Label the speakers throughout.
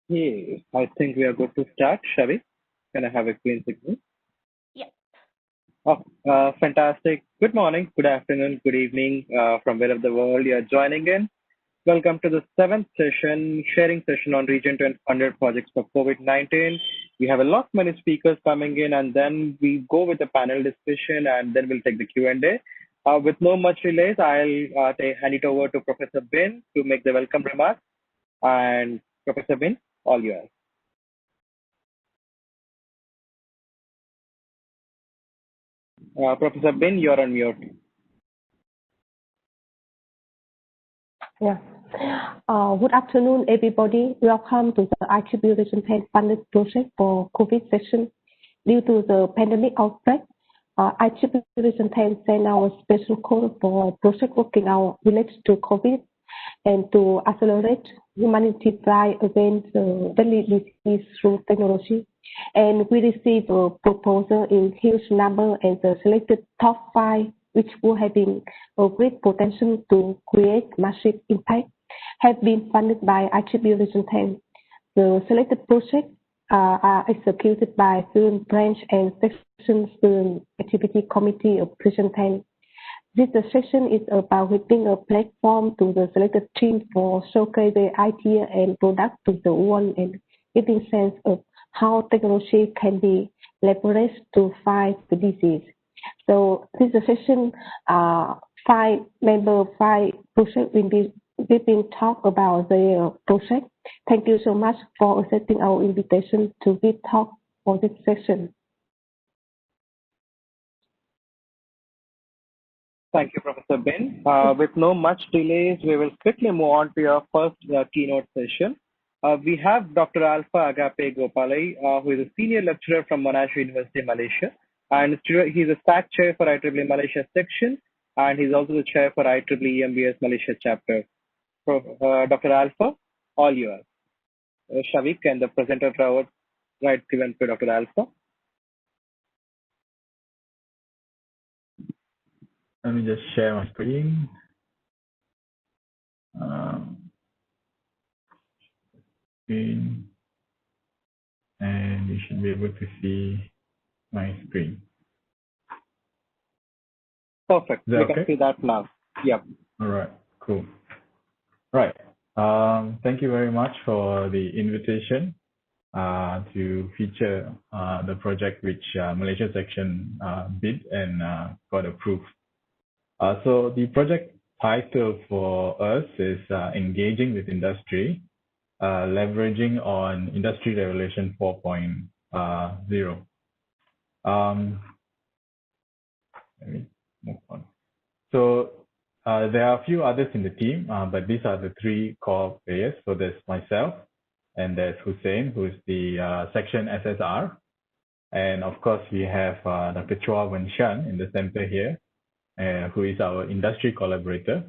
Speaker 1: Hey, I think we are good to start, shall we? Can I have a clean signal?
Speaker 2: Yeah.
Speaker 1: Oh, fantastic. Good morning, good afternoon, good evening from wherever the world you're joining in. Welcome to the seventh session, sharing session on Region 200 projects for COVID-19. We have a lot many speakers coming in, and then we go with the panel discussion, and then we'll take the Q&A. With no much delays, I'll hand it over to Professor Bin to make the welcome remarks. And Professor Bin, all yours. Professor Bin, you're on mute.
Speaker 3: Yeah. Good afternoon, everybody. Welcome to the IEEE Region 10 funded project for COVID session. Due to the pandemic outbreak, IEEE Region 10 sent our special call for project working out related to COVID and to accelerate humanity fight against deadly disease through technology. And we received a proposal in huge number and the selected top 5, which will having a great potential to create massive impact, have been funded by IEEE Region 10. The selected projects are executed by Student Branch and Section Student Activity Committee of Region 10. This session is about creating a platform to the selected team for showcase the idea and product to the world and giving sense of how technology can be leveraged to fight the disease. So this session, 5 project will be giving talk about the project. Thank you so much for accepting our invitation to give talk for this session.
Speaker 1: Thank you, Professor Ben. With no much delays, we will quickly move on to your first keynote session. We have Dr. Alpha Agape Gopalai, who is a senior lecturer from Monash University, Malaysia. And he's a staff chair for IEEE Malaysia section, and he's also the chair for IEEE MBS Malaysia chapter. Dr. Alpha, all yours. Shavik and the presenter right given to Dr. Alpha.
Speaker 4: Let me just share my screen. And you should be able to see my screen.
Speaker 1: Perfect. We can see that now. Yep.
Speaker 4: All right. Cool. Right. Thank you very much for the invitation to feature the project which Malaysia section bid and got approved. So the project title for us is Engaging with Industry, leveraging on Industry Revolution 4.0. Let me move on. So there are a few others in the team, but these are the 3 core players. So there's myself, and there's Hussein, who is the section SSR. And of course, we have Dr. Chua Wenshan in the center here, who is our industry collaborator.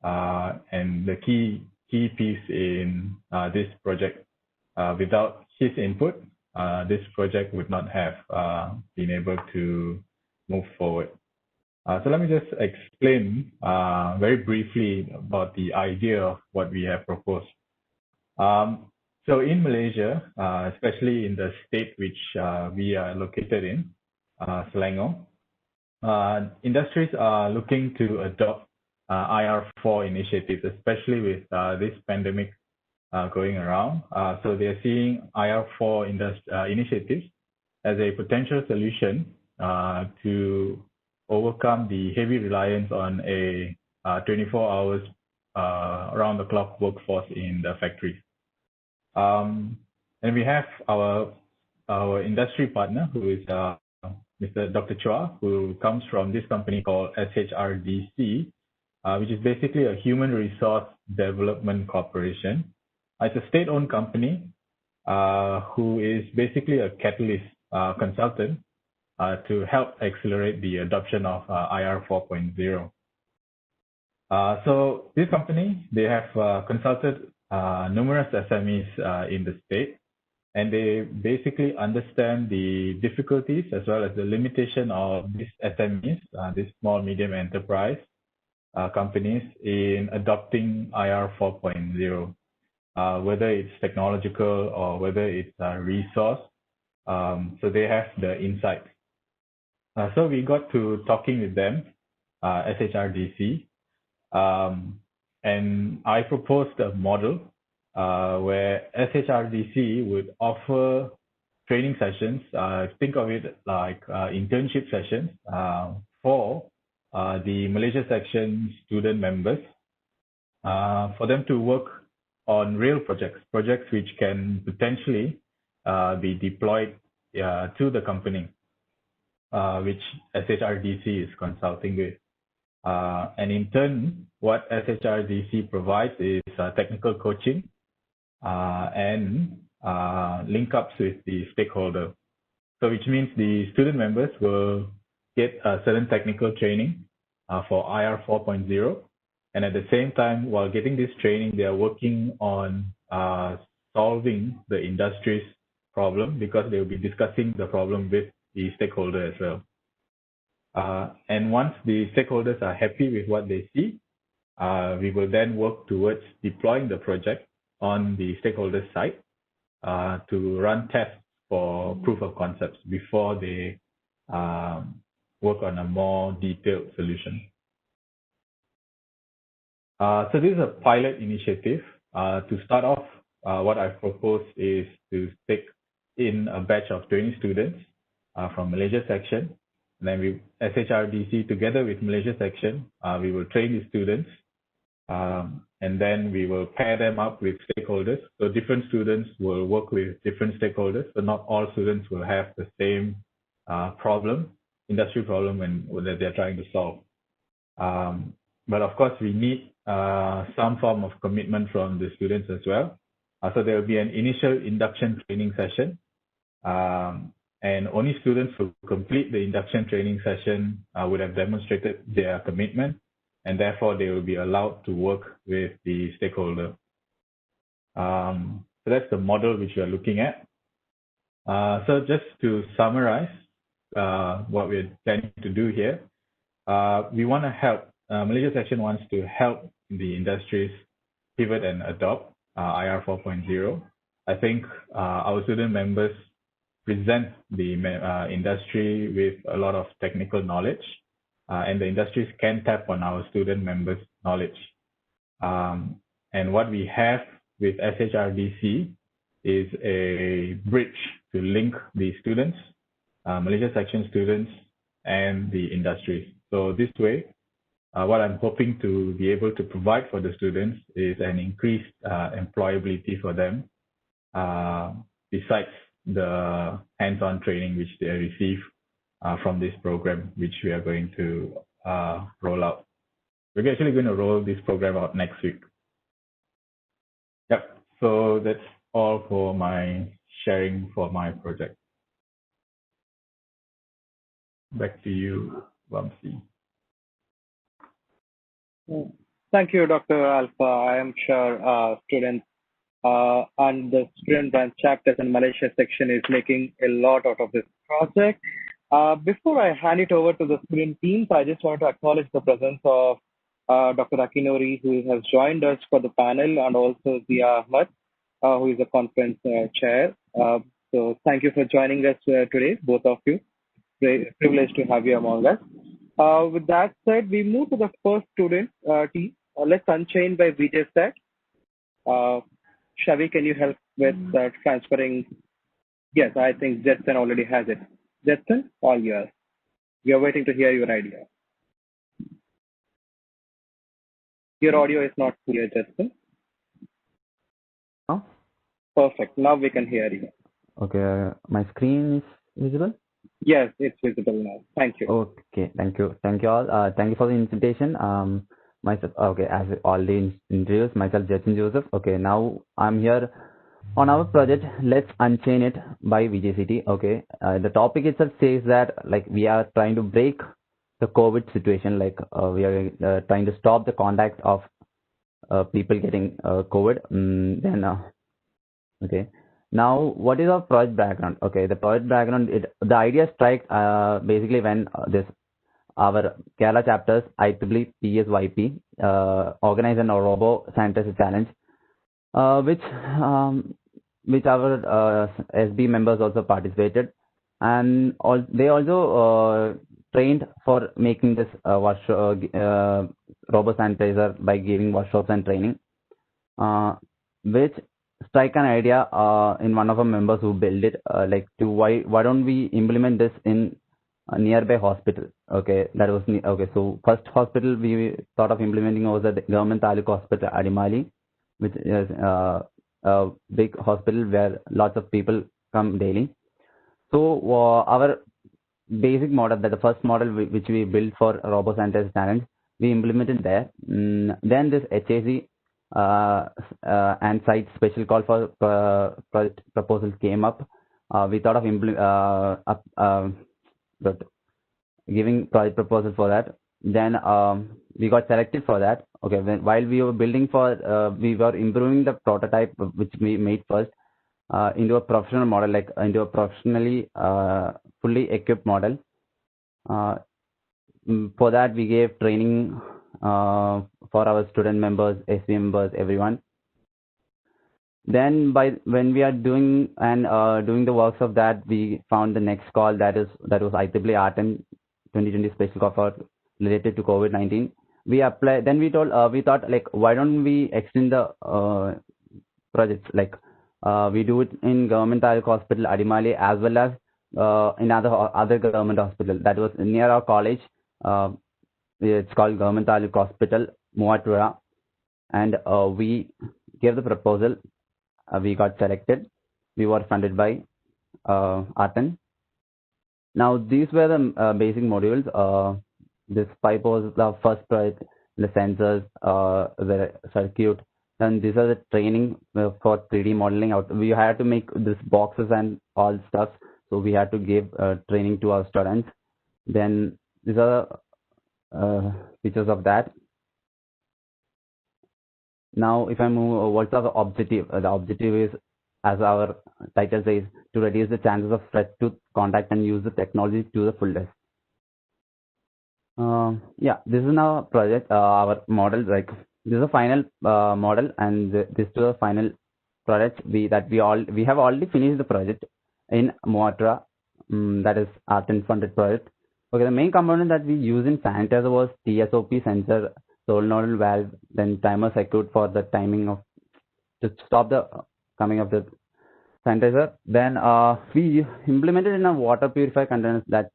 Speaker 4: And the key piece in this project. Without his input, this project would not have been able to move forward. So let me just explain very briefly about the idea of what we have proposed. So in Malaysia, especially in the state which we are located in, Selangor, industries are looking to adopt IR4 initiatives, especially with this pandemic going around. So they're seeing IR4 initiatives as a potential solution to overcome the heavy reliance on a 24 hours around-the-clock workforce in the factories. And we have our industry partner, who is Mr. Dr. Chua, who comes from this company called SHRDC, which is basically a human resource development corporation. It's a state-owned company who is basically a catalyst consultant to help accelerate the adoption of IR 4.0. So this company, they have consulted numerous SMEs in the state, and they basically understand the difficulties as well as the limitation of these SMEs, these small medium enterprise companies, in adopting IR 4.0. whether it's technological or whether it's resource. So they have the insight. So we got to talking with them, SHRDC, and I proposed a model where SHRDC would offer training sessions. Think of it like internship sessions for the Malaysia section student members for them to work on real projects which can potentially be deployed to the company, which SHRDC is consulting with. And in turn, what SHRDC provides is technical coaching and link ups with the stakeholder. So which means the student members will get a certain technical training for IR 4.0. And at the same time, while getting this training, they are working on solving the industry's problem, because they will be discussing the problem with the stakeholder as well. And once the stakeholders are happy with what they see, we will then work towards deploying the project on the stakeholder side to run tests for proof of concepts before they work on a more detailed solution. So this is a pilot initiative. To start off, what I've proposed is to take in a batch of 20 students from Malaysia section. And then SHRDC together with Malaysia section, we will train the students, and then we will pair them up with stakeholders. So different students will work with different stakeholders. So not all students will have the same industry problem that they're trying to solve. But of course, we need some form of commitment from the students as well. So there will be an initial induction training session. And only students who complete the induction training session would have demonstrated their commitment, and therefore they will be allowed to work with the stakeholder. So that's the model which we are looking at. So just to summarize what we're planning to do here, we want to help, Malaysia section wants to help the industries pivot and adopt IR 4.0. I think our student members present the industry with a lot of technical knowledge, and the industries can tap on our student members' knowledge. And what we have with SHRDC is a bridge to link the students, Malaysia section students, and the industries. So this way, what I'm hoping to be able to provide for the students is an increased employability for them, besides the hands-on training which they receive from this program, which we are going to roll out. We're actually going to roll this program out next week. Yep, so that's all for my sharing for my project. Back to you, Vamsi.
Speaker 1: Thank you, Dr. Alpha. I am sure students and the student branch chapters in Malaysia section is making a lot out of this project. Before I hand it over to the student teams, I just want to acknowledge the presence of Dr. Akinori, who has joined us for the panel, and also Zia Ahmad, who is the conference chair. So thank you for joining us today, both of you. Privileged to have you among us. With that said, we move to the first student team. Let's Unchain by Vijay Set. Shavi, can you help with transferring? Yes, I think Jetson already has it. Jetson, all yours. We are waiting to hear your idea. Your audio is not clear, Jetson.
Speaker 2: Oh?
Speaker 1: Perfect. Now we can hear you.
Speaker 2: Okay, my screen is visible?
Speaker 1: Yes, it's visible now. Thank you.
Speaker 2: Okay, thank you. Thank you all. Thank you for the invitation. Myself, okay, as already introduced, myself, Jetson Joseph. Okay, now I'm here on our project, Let's Unchain It by VJCT. Okay, the topic itself says that like we are trying to break the COVID situation, like we are trying to stop the contact of people getting COVID. Okay. Now, what is our project background? Okay, the project background, the idea strikes basically when our Kerala chapters, IEEE PSYP, organized a Robo Sanitizer challenge which which our SB members also participated, and they also trained for making this robot sanitizer by giving workshops and training, which strike an idea in one of our members who built it, like to why don't we implement this in a nearby hospital. Okay, that was okay. So first hospital we thought of implementing was the government Taluk hospital Adimali, which is a big hospital where lots of people come daily. So our basic model, that the first model which we built for robo sanitizer challenge, we implemented there. Then this HAC and site special call for project proposals came up. We thought of giving project proposal for that. Then we got selected for that. Okay, while we were building for, we were improving the prototype which we made first into a professional model, like into a professionally fully equipped model. For that, we gave training for our student members, SC members, everyone. Then when we are doing the works of that, we found the next call that was IEEE R10 2020 special call for related to COVID-19. We applied. Then we thought like, why don't we extend the projects, like we do it in government hospital Adimale as well as in other government hospital that was near our college. It's called Government Taluk Hospital, Muatura, and we gave the proposal. We got selected. We were funded by R10. Now these were the basic modules. This pipe was the first project, the sensors, the circuit. And these are the training for 3D modeling out. We had to make these boxes and all stuff. So we had to give training to our students. Then these are features of that. Now, if I move, what's our objective? The objective is, as our title says, to reduce the chances of threat to contact and use the technology to the fullest. Yeah, this is now project, our model. Like this is a final model, and this is the final project. We have already finished the project in Moatra. That is R10 funded project. Okay, the main component that we use in sanitizer was TSOP sensor, solenoid valve, then timer circuit for the timing of to stop the coming of the sanitizer. Then we implemented in a water purifier containers that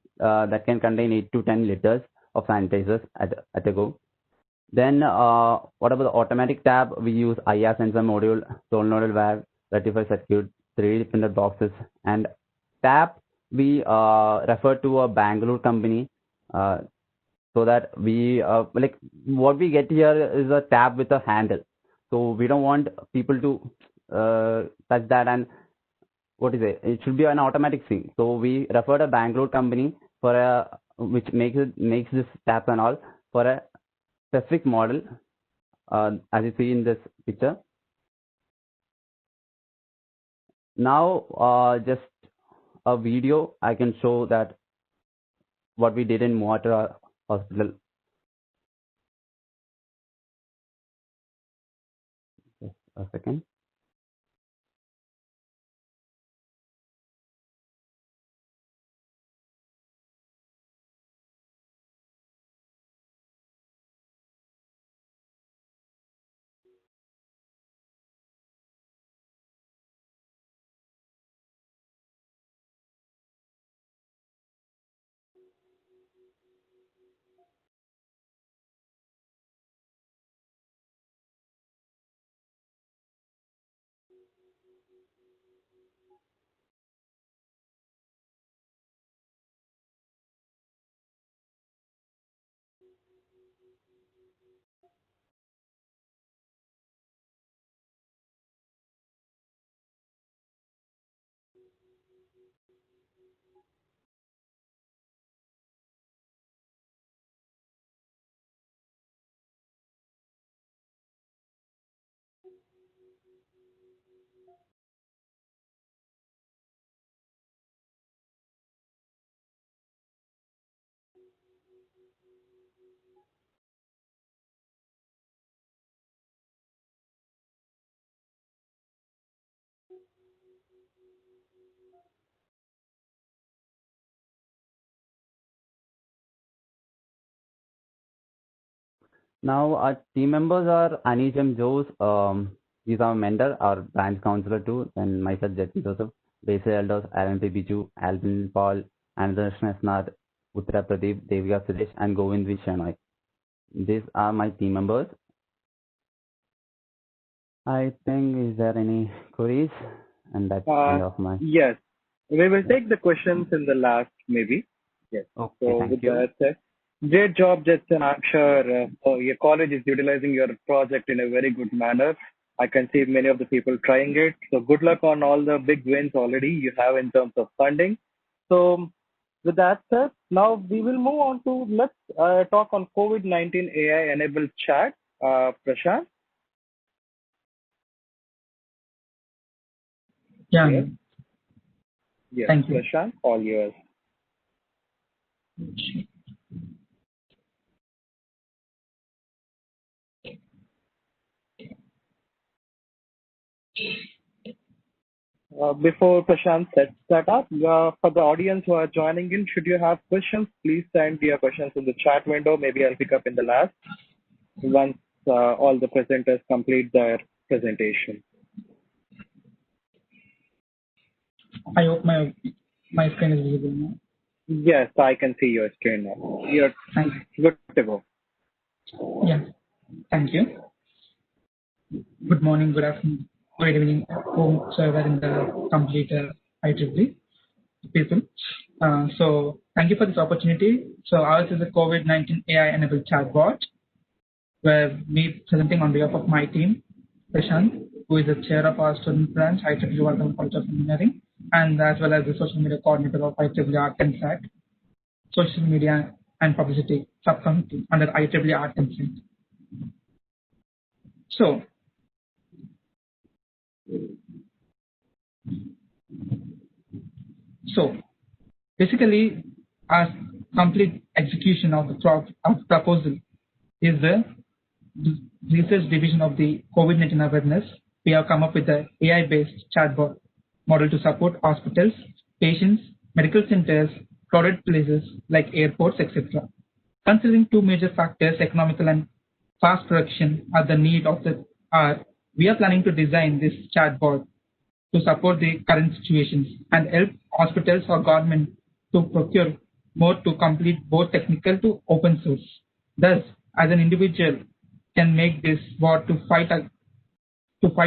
Speaker 2: can contain 8 to 10 liters of sanitizers at a go. Then what about the automatic tab? We use IR sensor module, solenoid valve, rectifier circuit, 3D printed boxes, and tab we refer to a Bangalore company, so that we like what we get here is a tab with a handle. So we don't want people to touch that, and what is it? It should be an automatic thing. So we referred a Bangalore company for a which makes this tabs and all for a specific model, as you see in this picture. Now just a video I can show that what we did in Muatar Hospital. Just a second. Now, our team members are Anisha Jose, he's our mentor, our branch counselor too, and myself, Jatin Joseph, Basil Elders, Alan P. Biju, Alvin Paul, Andarshna Snad, Uttara Pradeep, Devya Suresh, and Govind V. Shenoy. These are my team members. I think, is there any queries? And that's end of my.
Speaker 1: Yes, we will take the questions in the last, maybe. Yes.
Speaker 2: Okay,
Speaker 1: So
Speaker 2: thank
Speaker 1: with
Speaker 2: you.
Speaker 1: that said, great job, Jetson. I'm sure your college is utilizing your project in a very good manner. I can see many of the people trying it. So good luck on all the big wins already you have in terms of funding. So with that said, now we will move on to let's talk on COVID-19 AI enabled chat. Prashant.
Speaker 5: Yeah,
Speaker 1: Yes. Yes.
Speaker 5: thank you.
Speaker 1: Prashant, all yours. Before Prashant sets that up, for the audience who are joining in, should you have questions, please send your questions in the chat window. Maybe I'll pick up in the last once all the presenters complete their presentation.
Speaker 5: I hope my screen is visible now.
Speaker 1: Yes, I can see your screen now. You're
Speaker 5: Thank
Speaker 1: good to go.
Speaker 5: you. Yeah, thank you. Good morning, good afternoon, good evening, whomsoever in the complete IEEE people. So thank you for this opportunity. So ours is a COVID-19 AI-enabled chatbot, where me presenting on behalf of my team, Prashant, who is the chair of our student branch, IEEE R10 College of Engineering, and as well as the social media coordinator of IEEE R10 SAT, social media and publicity subcommittee under IEEE R10 SAT. So basically, our complete execution of the proposal is the research division of the COVID-19 awareness. We have come up with an AI-based chatbot model to support hospitals, patients, medical centers, crowded places like airports, etc. Considering two major factors, economical and fast production, are the need of the hour, we are planning to design this chatbot to support the current situations and help hospitals or government to procure more to complete both technical to open source. Thus, as an individual can make this bot to fight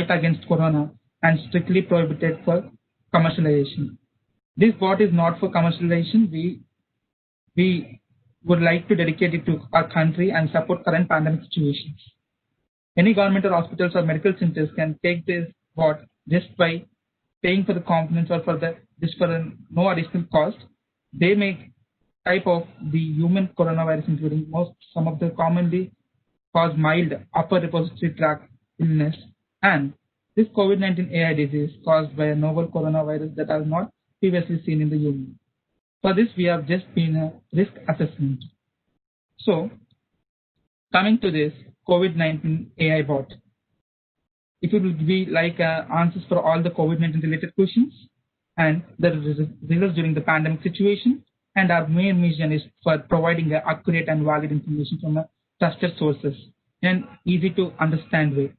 Speaker 5: against corona and strictly prohibited for commercialization. This bot is not for commercialization. We would like to dedicate it to our country and support current pandemic situations. Any government or hospitals or medical centers can take this bot just by paying for the components or for no additional cost. They make type of the human coronavirus, including some of the commonly cause mild upper respiratory tract illness, and this COVID-19 AI disease caused by a novel coronavirus that has not previously seen in the human. For this, we have just been a risk assessment. So, coming to this COVID-19 AI bot, it will be like answers for all the COVID-19 related questions and the results during the pandemic situation. And our main mission is for providing accurate and valid information from trusted sources in an easy to understand way.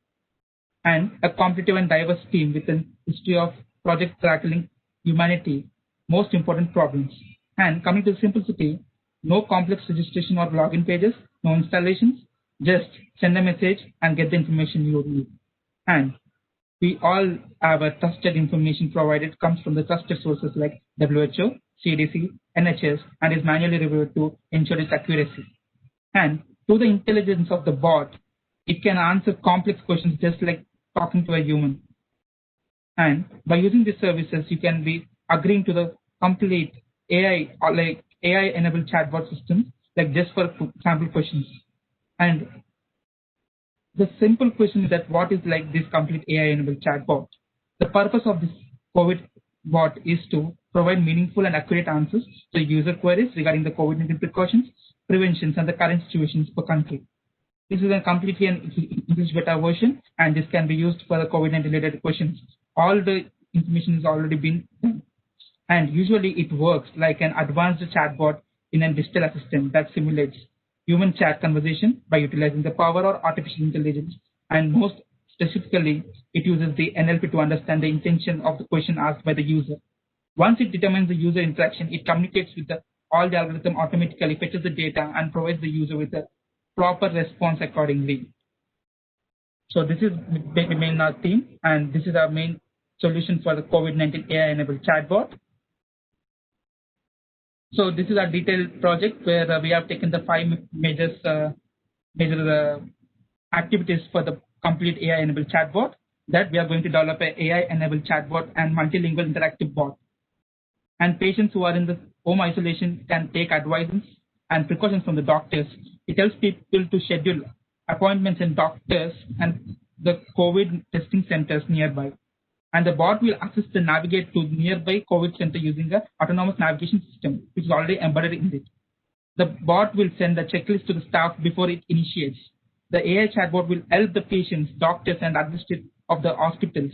Speaker 5: And a competitive and diverse team with a history of project tackling humanity most important problems. And coming to simplicity, no complex registration or login pages, no installations, just send a message and get the information you need. And we all have a trusted information provided comes from the trusted sources like WHO, CDC, NHS, and is manually reviewed to ensure its accuracy. And through the intelligence of the bot, it can answer complex questions just like talking to a human. And by using these services, you can be agreeing to the complete AI or like AI-enabled chatbot systems, like just for sample questions. And the simple question is that what is like this complete AI-enabled chatbot? The purpose of this COVID bot is to provide meaningful and accurate answers to user queries regarding the COVID-19 precautions, preventions, and the current situations per country. This is a completely an English beta version, and this can be used for the COVID-19 related questions. All the information has already been done. And usually it works like an advanced chatbot in a digital assistant that simulates human chat conversation by utilizing the power of artificial intelligence. And most specifically, it uses the NLP to understand the intention of the question asked by the user. Once it determines the user interaction, it communicates with all the algorithm automatically, fetches the data, and provides the user with a proper response accordingly. So this is the main theme, and this is our main solution for the COVID-19 AI-enabled chatbot. So this is our detailed project where we have taken the 5 major activities for the complete AI-enabled chatbot, that we are going to develop an AI-enabled chatbot and multilingual interactive bot. And patients who are in the home isolation can take advice and precautions from the doctors. It helps people to schedule appointments in doctors and the COVID testing centers nearby. And the bot will assist the navigate to nearby COVID center using an autonomous navigation system, which is already embedded in it. The bot will send a checklist to the staff before it initiates. The AI chatbot will help the patients, doctors, and administrators of the hospitals.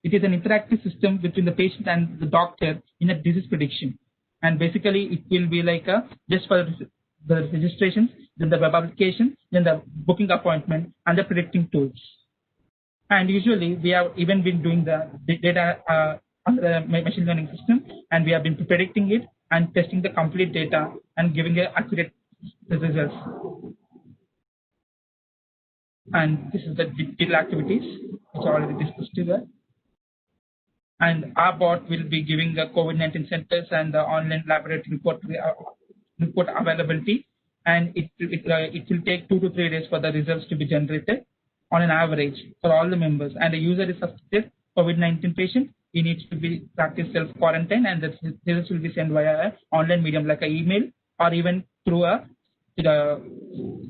Speaker 5: It is an interactive system between the patient and the doctor in a disease prediction. And basically, it will be like just for the registrations, then the web application, then the booking appointment, and the predicting tools. And usually, we have even been doing the data under the machine learning system, and we have been predicting it and testing the complete data and giving accurate results. And this is the digital activities, which are already discussed here. And our bot will be giving the COVID-19 centers and the online laboratory report availability. And it will take 2 to 3 days for the results to be generated on an average for all the members. And the user is suspected COVID-19 patient. He needs to be practice self-quarantine, and the results will be sent via an online medium like an email or even through a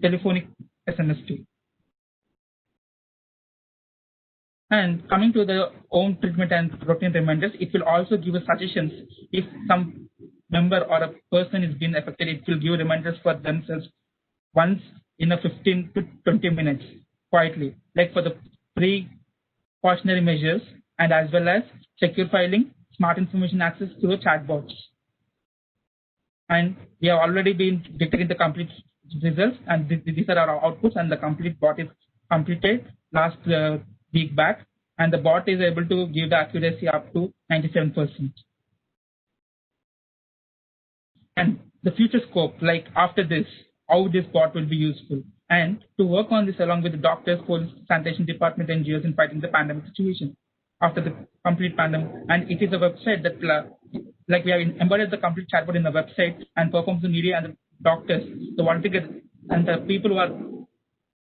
Speaker 5: telephonic SMS too. And coming to the home treatment and routine reminders, it will also give us suggestions. If some member or a person is being affected, it will give reminders for themselves once in a 15 to 20 minutes quietly, like for the precautionary measures and as well as secure filing, smart information access through chatbots. And we have already been detecting the complete results, and these are our outputs, and the complete bot is completed last week back, and the bot is able to give the accuracy up to 97%. And the future scope, like after this, how this bot will be useful, and to work on this along with the doctors, police, sanitation department, NGOs in fighting the pandemic situation after the complete pandemic. And it is a website that, like we have embedded the complete chatbot in the website and performs the media and the doctors, the volunteers, and the people who are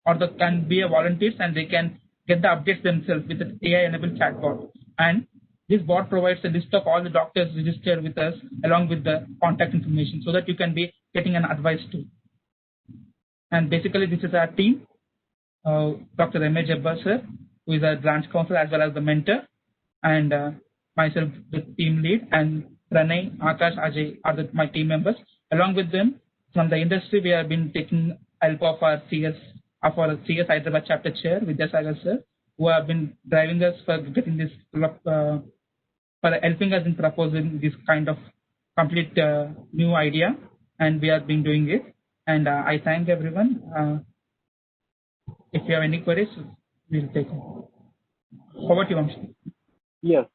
Speaker 5: or the can be a volunteers, and they can get the updates themselves with the AI-enabled chatbot. And this bot provides a list of all the doctors registered with us along with the contact information, so that you can be getting an advice too. And basically, this is our team: Dr. M.A. Jabbar sir, who is a branch counselor as well as the mentor, and myself, the team lead, and Pranay, Akash, Ajay are my team members. Along with them, from the industry, we have been taking help of our CS Hyderabad chapter chair, Vidyasagar sir, who have been driving us for getting this, for helping us in proposing this kind of complete new idea, and we have been doing it. And I thank everyone. If you have any queries, we'll take them. Over to you, Vamshi.
Speaker 1: Yes,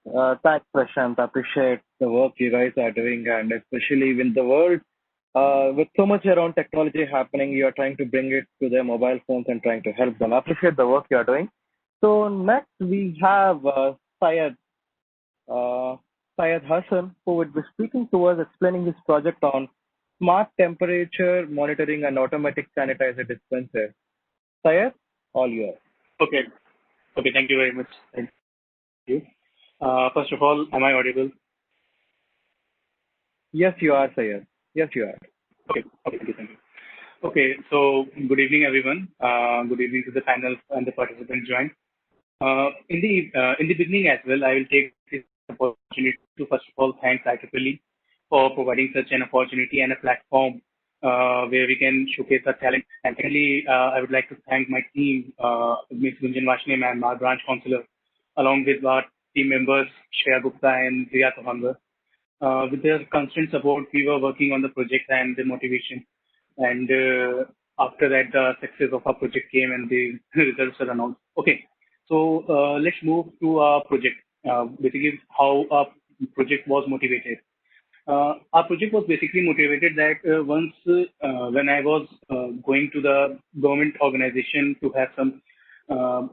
Speaker 1: thanks, Prashant. I appreciate the work you guys are doing, and especially with the world, with so much around technology happening, you are trying to bring it to their mobile phones and trying to help them. I appreciate the work you are doing. So next we have Syed Hassan, who would be speaking to us, explaining this project on smart temperature monitoring and automatic sanitizer dispenser. Syed, all yours.
Speaker 6: Okay. Okay. Thank you very much. Thank you. First of all, am I audible?
Speaker 1: Yes, you are, Syed. Yes, you are.
Speaker 6: Okay. Okay. Thank you. Okay. So good evening, everyone. Good evening to the panel and the participants joined. In the beginning as well, I will take this opportunity to first of all thank IEEE for providing such an opportunity and a platform where we can showcase our talent. And secondly, I would like to thank my team, Ms. Gunjan Vashne, ma'am, our branch counselor, along with our team members, Shreya Gupta and Riya Tohanger. with their constant support, we were working on the project and the motivation. And after that, the success of our project came and the results were announced. Okay, so let's move to our project. Basically, how our project was motivated. Our project was basically motivated that once when I was going to the government organization to have some uh,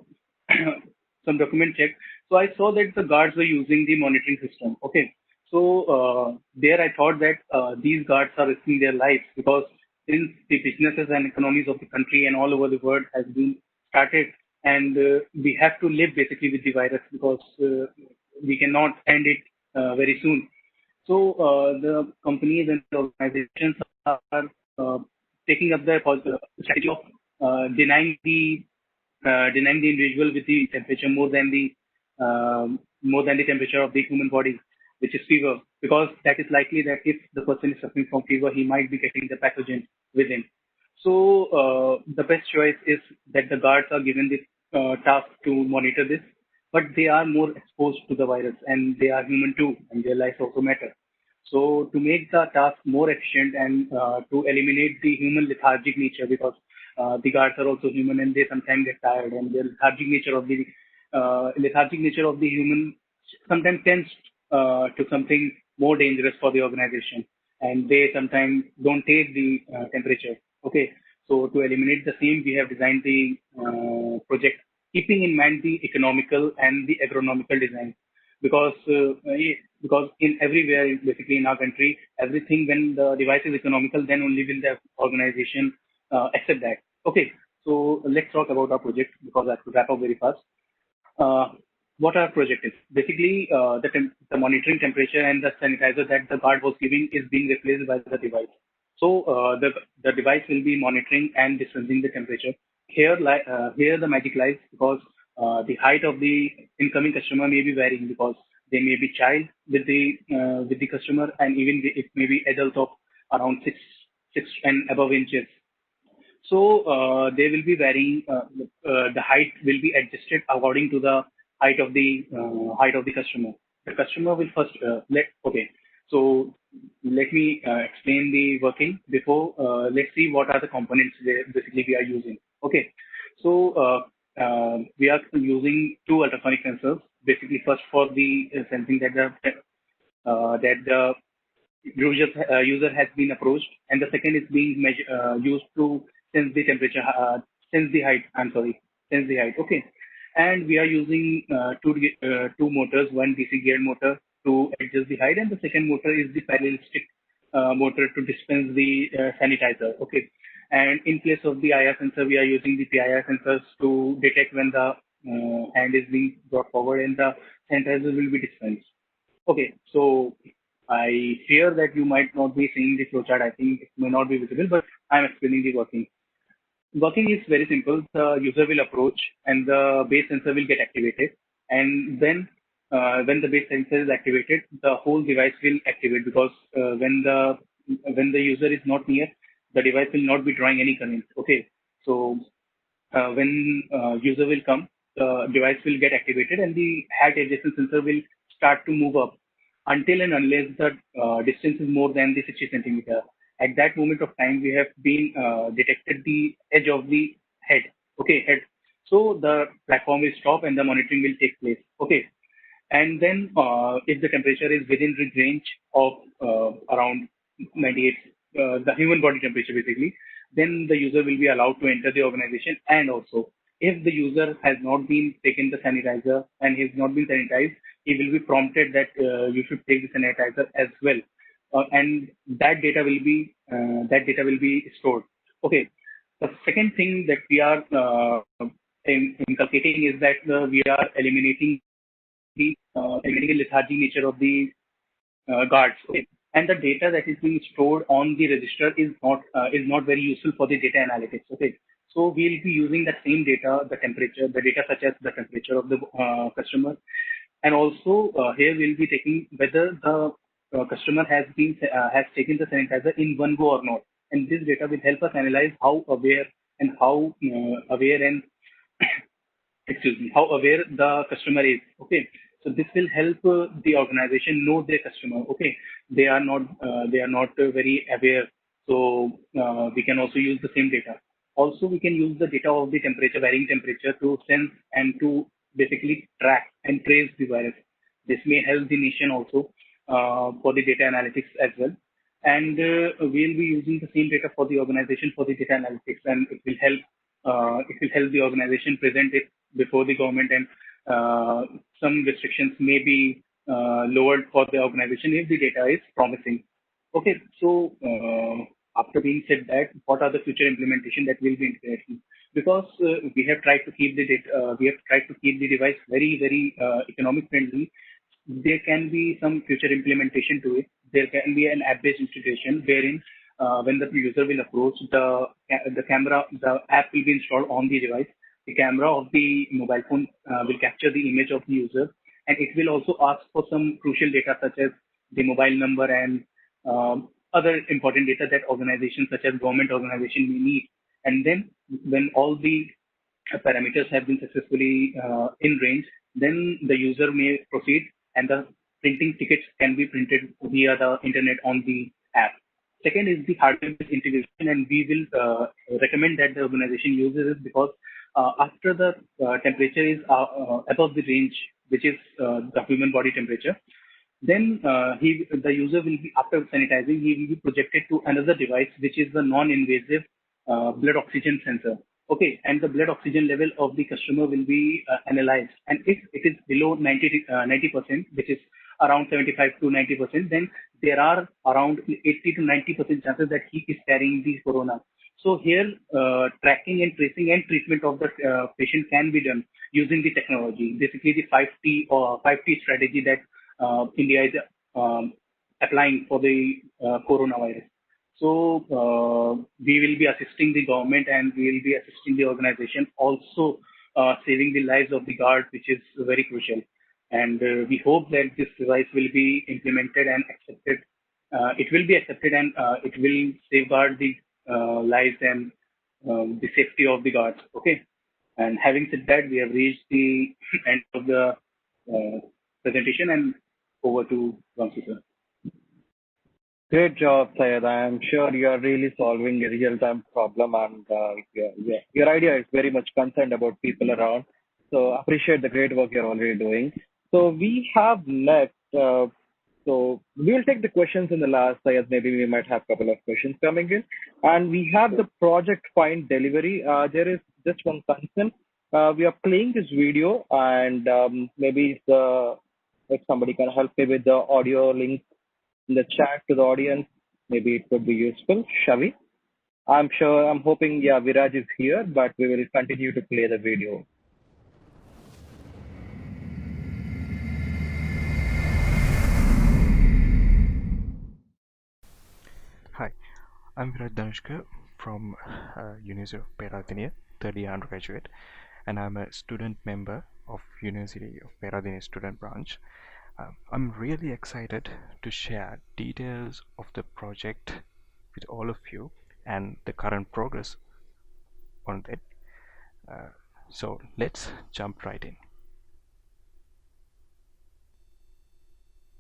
Speaker 6: some document check, so I saw that the guards were using the monitoring system. Okay, so there I thought that these guards are risking their lives because since the businesses and economies of the country and all over the world has been started, and we have to live basically with the virus because we cannot end it very soon. So the companies and the organizations are uh, taking up the strategy of denying the individual with the temperature more than the temperature of the human body, which is fever, because that is likely that if the person is suffering from fever, he might be getting the pathogen within. So the best choice is that the guards are given the task to monitor this, but they are more exposed to the virus and they are human too, and their lives also matter. So to make the task more efficient and to eliminate the human lethargic nature, because the guards are also human and they sometimes get tired, and the lethargic nature of the human sometimes tends to something more dangerous for the organization, and they sometimes don't take the temperature. Okay, so to eliminate the same, we have designed the project keeping in mind the economical and the agronomical design, because because in everywhere basically in our country, everything when the device is economical, then only will the organization accept that. Okay, so let's talk about our project because I have to wrap up very fast. uh, what our project is. Basically, the monitoring temperature and the sanitizer that the guard was giving is being replaced by the device. So the device will be monitoring and dispensing the temperature. Here the magic lies, because the height of the incoming customer may be varying, because they may be child with the customer, and even it may be adult of around 6 and above inches. So they will be varying. The height will be adjusted according to the height of the customer. The customer will first let okay. So let me explain the working before. Let's see what are the components basically we are using. Okay. So we are using two ultrasonic sensors. Basically, first for the sensing that the user has been approached, and the second is being used to sense the temperature, sense the height. I'm sorry, sense the height. Okay, and we are using two motors, one DC geared motor to adjust the height, and the second motor is the parallelistic motor to dispense the sanitizer. Okay, and in place of the IR sensor, we are using the PIR sensors to detect when the hand is being brought forward and the sanitizer will be dispensed. Okay, so I fear that you might not be seeing the flowchart. I think it may not be visible, but I'm explaining the working. Working is very simple. The user will approach and the base sensor will get activated. And then when the base sensor is activated, the whole device will activate, because when the user is not near, the device will not be drawing any current. Okay, so when user will come, the device will get activated and the hat adjacent sensor will start to move up until and unless the distance is more than the 60 centimeter. At that moment of time, we have been detected the edge of the head. Okay, head. So the platform will stop and the monitoring will take place. Okay, and then if the temperature is within the range of around 98, the human body temperature basically, then the user will be allowed to enter the organization. And also, if the user has not been taken the sanitizer and he has not been sanitized, he will be prompted that you should take the sanitizer as well, and that data will be stored. Okay. The second thing that we are inculcating is that we are eliminating the lethargic nature of the guards. Okay. And the data that is being stored on the register is not very useful for the data analytics. Okay. So we'll be using the same data, the data such as the temperature of the customer, and also here we'll be taking whether the customer has taken the sanitizer in one go or not. And this data will help us analyze how aware and how aware the customer is. Okay, So this will help the organization know their customer. Okay, they are not very aware. So we can also use the same data. Also, we can use the data of the temperature, varying temperature, to sense and to basically track and trace the virus. This may help the nation also for the data analytics as well. And we'll be using the same data for the organization for the data analytics, and it will help the organization present it before the government, and some restrictions may be lowered for the organization if the data is promising. Okay, so after being said that, what are the future implementation that will be integrated? Because we have tried to keep the data, we have tried to keep the device very economic friendly. There can be some future implementation to it. There can be an app-based integration wherein when the user will approach the camera, the app will be installed on the device. The camera of the mobile phone will capture the image of the user, and it will also ask for some crucial data such as the mobile number and other important data that organizations such as government organization may need. And then when all the parameters have been successfully in range, then the user may proceed, and the printing tickets can be printed via the internet on the app. Second is the hardware-based integration, and we will recommend that the organization uses it because after the temperature is above the range, which is the human body temperature, then the user will be, after sanitizing, he will be projected to another device, which is the non-invasive blood oxygen sensor. Okay, and the blood oxygen level of the customer will be analyzed. And if it is below 90%, which is around 75 to 90%, then there are around 80 to 90% chances that he is carrying the corona. So here, tracking and tracing and treatment of the patient can be done using the technology. Basically, the 5T or 5T strategy that India is applying for the coronavirus. So we will be assisting the government, and we will be assisting the organization, also saving the lives of the guard, which is very crucial. And we hope that this device will be implemented and accepted. It will be accepted, and it will safeguard the lives and the safety of the guards. Okay. And having said that, we have reached the end of the presentation, and over to Vamsi, sir.
Speaker 1: Great job, Syed. I am sure you are really solving a real-time problem, and your idea is very much concerned about people around. So appreciate the great work you're already doing. So we have next. So we will take the questions in the last, Syed. Maybe we might have a couple of questions coming in, and we have the project find delivery. There is just one concern. We are playing this video, and maybe if somebody can help me with the audio link in the chat to the audience, maybe it would be useful. Shall we? I'm hoping, yeah, Viraj is here, but we will continue to play the video.
Speaker 7: Hi, I'm Viraj Dhanushka from University of Peradeniya, third year undergraduate, and I'm a student member of University of Peradeniya student branch. I'm really excited to share details of the project with all of you and the current progress on it. So let's jump right in.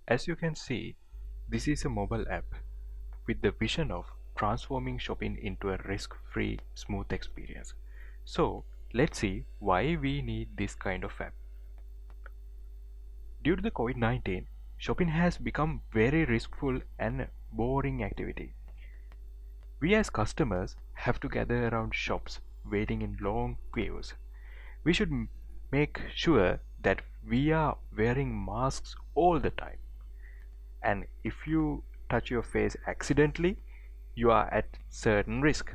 Speaker 7: As you can see, this is a mobile app with the vision of transforming shopping into a risk-free, smooth experience. So let's see why we need this kind of app. Due to the COVID-19, shopping has become very riskful and boring activity. We as customers have to gather around shops waiting in long queues. We should make sure that we are wearing masks all the time. And if you touch your face accidentally, you are at certain risk.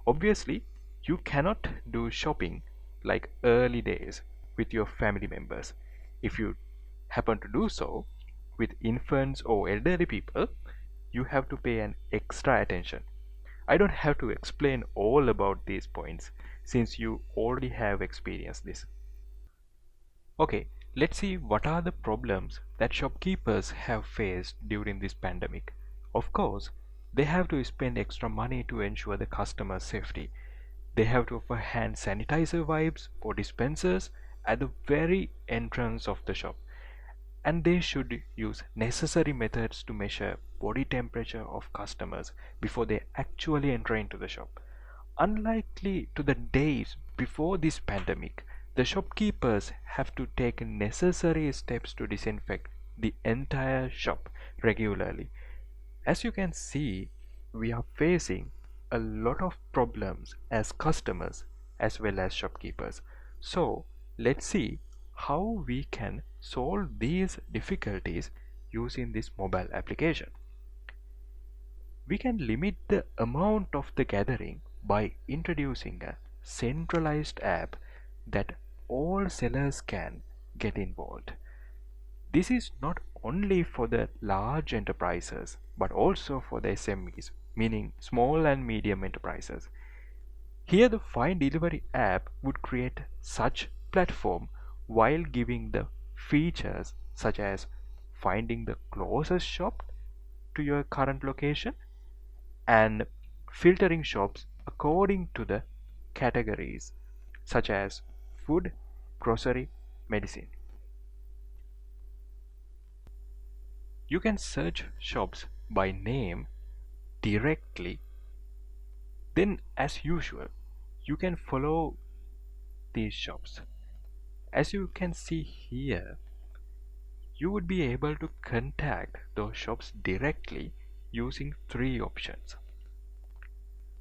Speaker 7: Obviously, you cannot do shopping like early days with your family members. If you happen to do so with infants or elderly people, you have to pay an extra attention. I don't have to explain all about these points since you already have experienced this. Okay, let's see what are the problems that shopkeepers have faced during this pandemic. Of course, they have to spend extra money to ensure the customer's safety. They have to offer hand sanitizer wipes for dispensers at the very entrance of the shop. and they should use necessary methods to measure body temperature of customers before they actually enter into the shop. Unlikely to the days before this pandemic, the shopkeepers have to take necessary steps to disinfect the entire shop regularly. As you can see, we are facing a lot of problems as customers as well as shopkeepers. So let's see how we can solve these difficulties using this mobile application. We can limit the amount of the gathering by introducing a centralized app that all sellers can get involved. This is not only for the large enterprises but also for the SMEs, meaning small and medium enterprises. Here the Find Delivery app would create such platform while giving the features such as finding the closest shop to your current location and filtering shops according to the categories such as food, grocery, medicine. You can search shops by name directly. Then, as usual, you can follow these shops. As you can see here, you would be able to contact those shops directly using three options.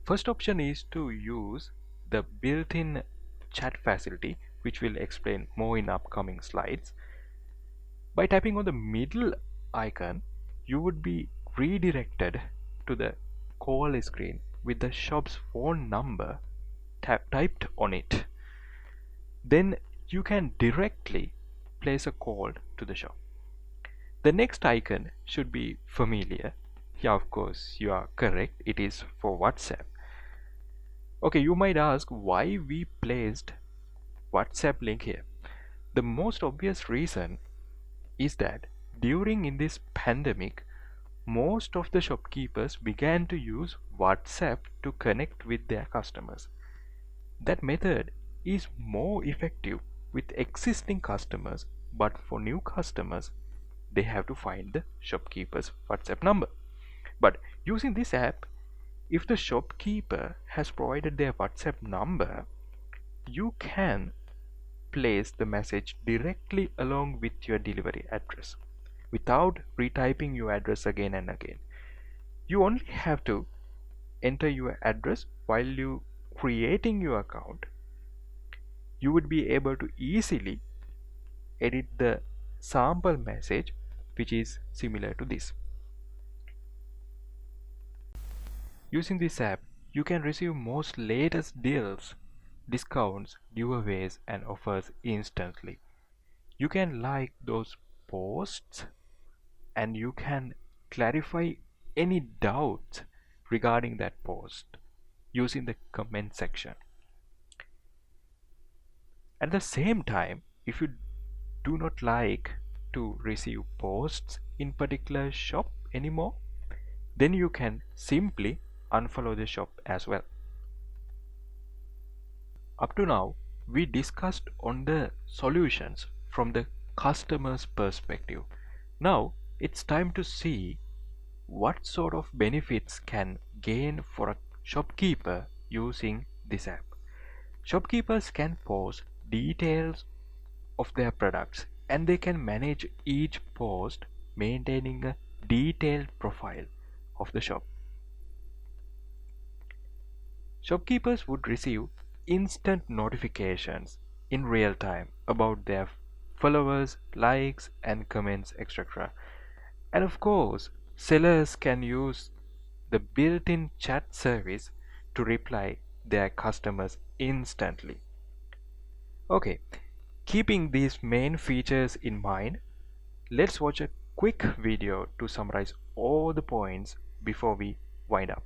Speaker 7: First option is to use the built-in chat facility, which we'll explain more in upcoming slides. By tapping on the middle icon, you would be redirected to the call screen with the shop's phone number typed on it. Then you can directly place a call to the shop. The next icon should be familiar. Yeah, of course, you are correct. It is for WhatsApp. Okay, you might ask why we placed WhatsApp link here. The most obvious reason is that during in this pandemic, most of the shopkeepers began to use WhatsApp to connect with their customers. That method is more effective with existing customers, but for new customers, they have to find the shopkeeper's WhatsApp number. But using this app, if the shopkeeper has provided their WhatsApp number, you can place the message directly along with your delivery address without retyping your address again and again. You only have to enter your address while you creating your account. You would be able to easily edit the sample message, which is similar to this. Using this app, you can receive most latest deals, discounts, giveaways and offers instantly. You can like those posts and you can clarify any doubts regarding that post using the comment section. At the same time, if you do not like to receive posts in particular shop anymore, then you can simply unfollow the shop as well. Up to now, we discussed on the solutions from the customer's perspective. Now it's time to see what sort of benefits can gain for a shopkeeper using this app. Shopkeepers can post details of their products and they can manage each post, maintaining a detailed profile of the shop. Shopkeepers would receive instant notifications in real time about their followers, likes and comments, etc. And of course, sellers can use the built-in chat service to reply their customers instantly. Okay, keeping these main features in mind, let's watch a quick video to summarize all the points before we wind up.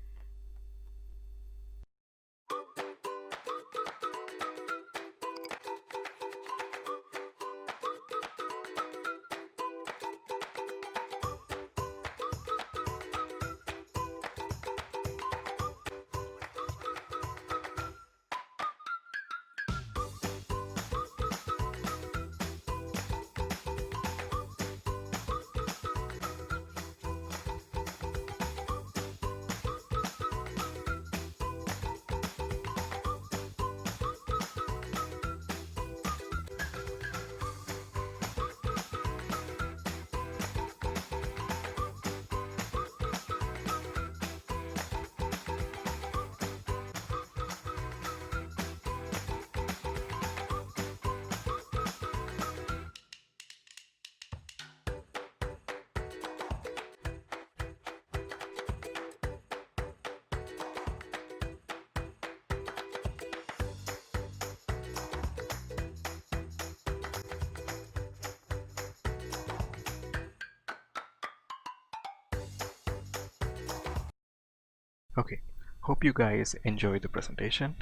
Speaker 7: Okay, hope you guys enjoy the presentation.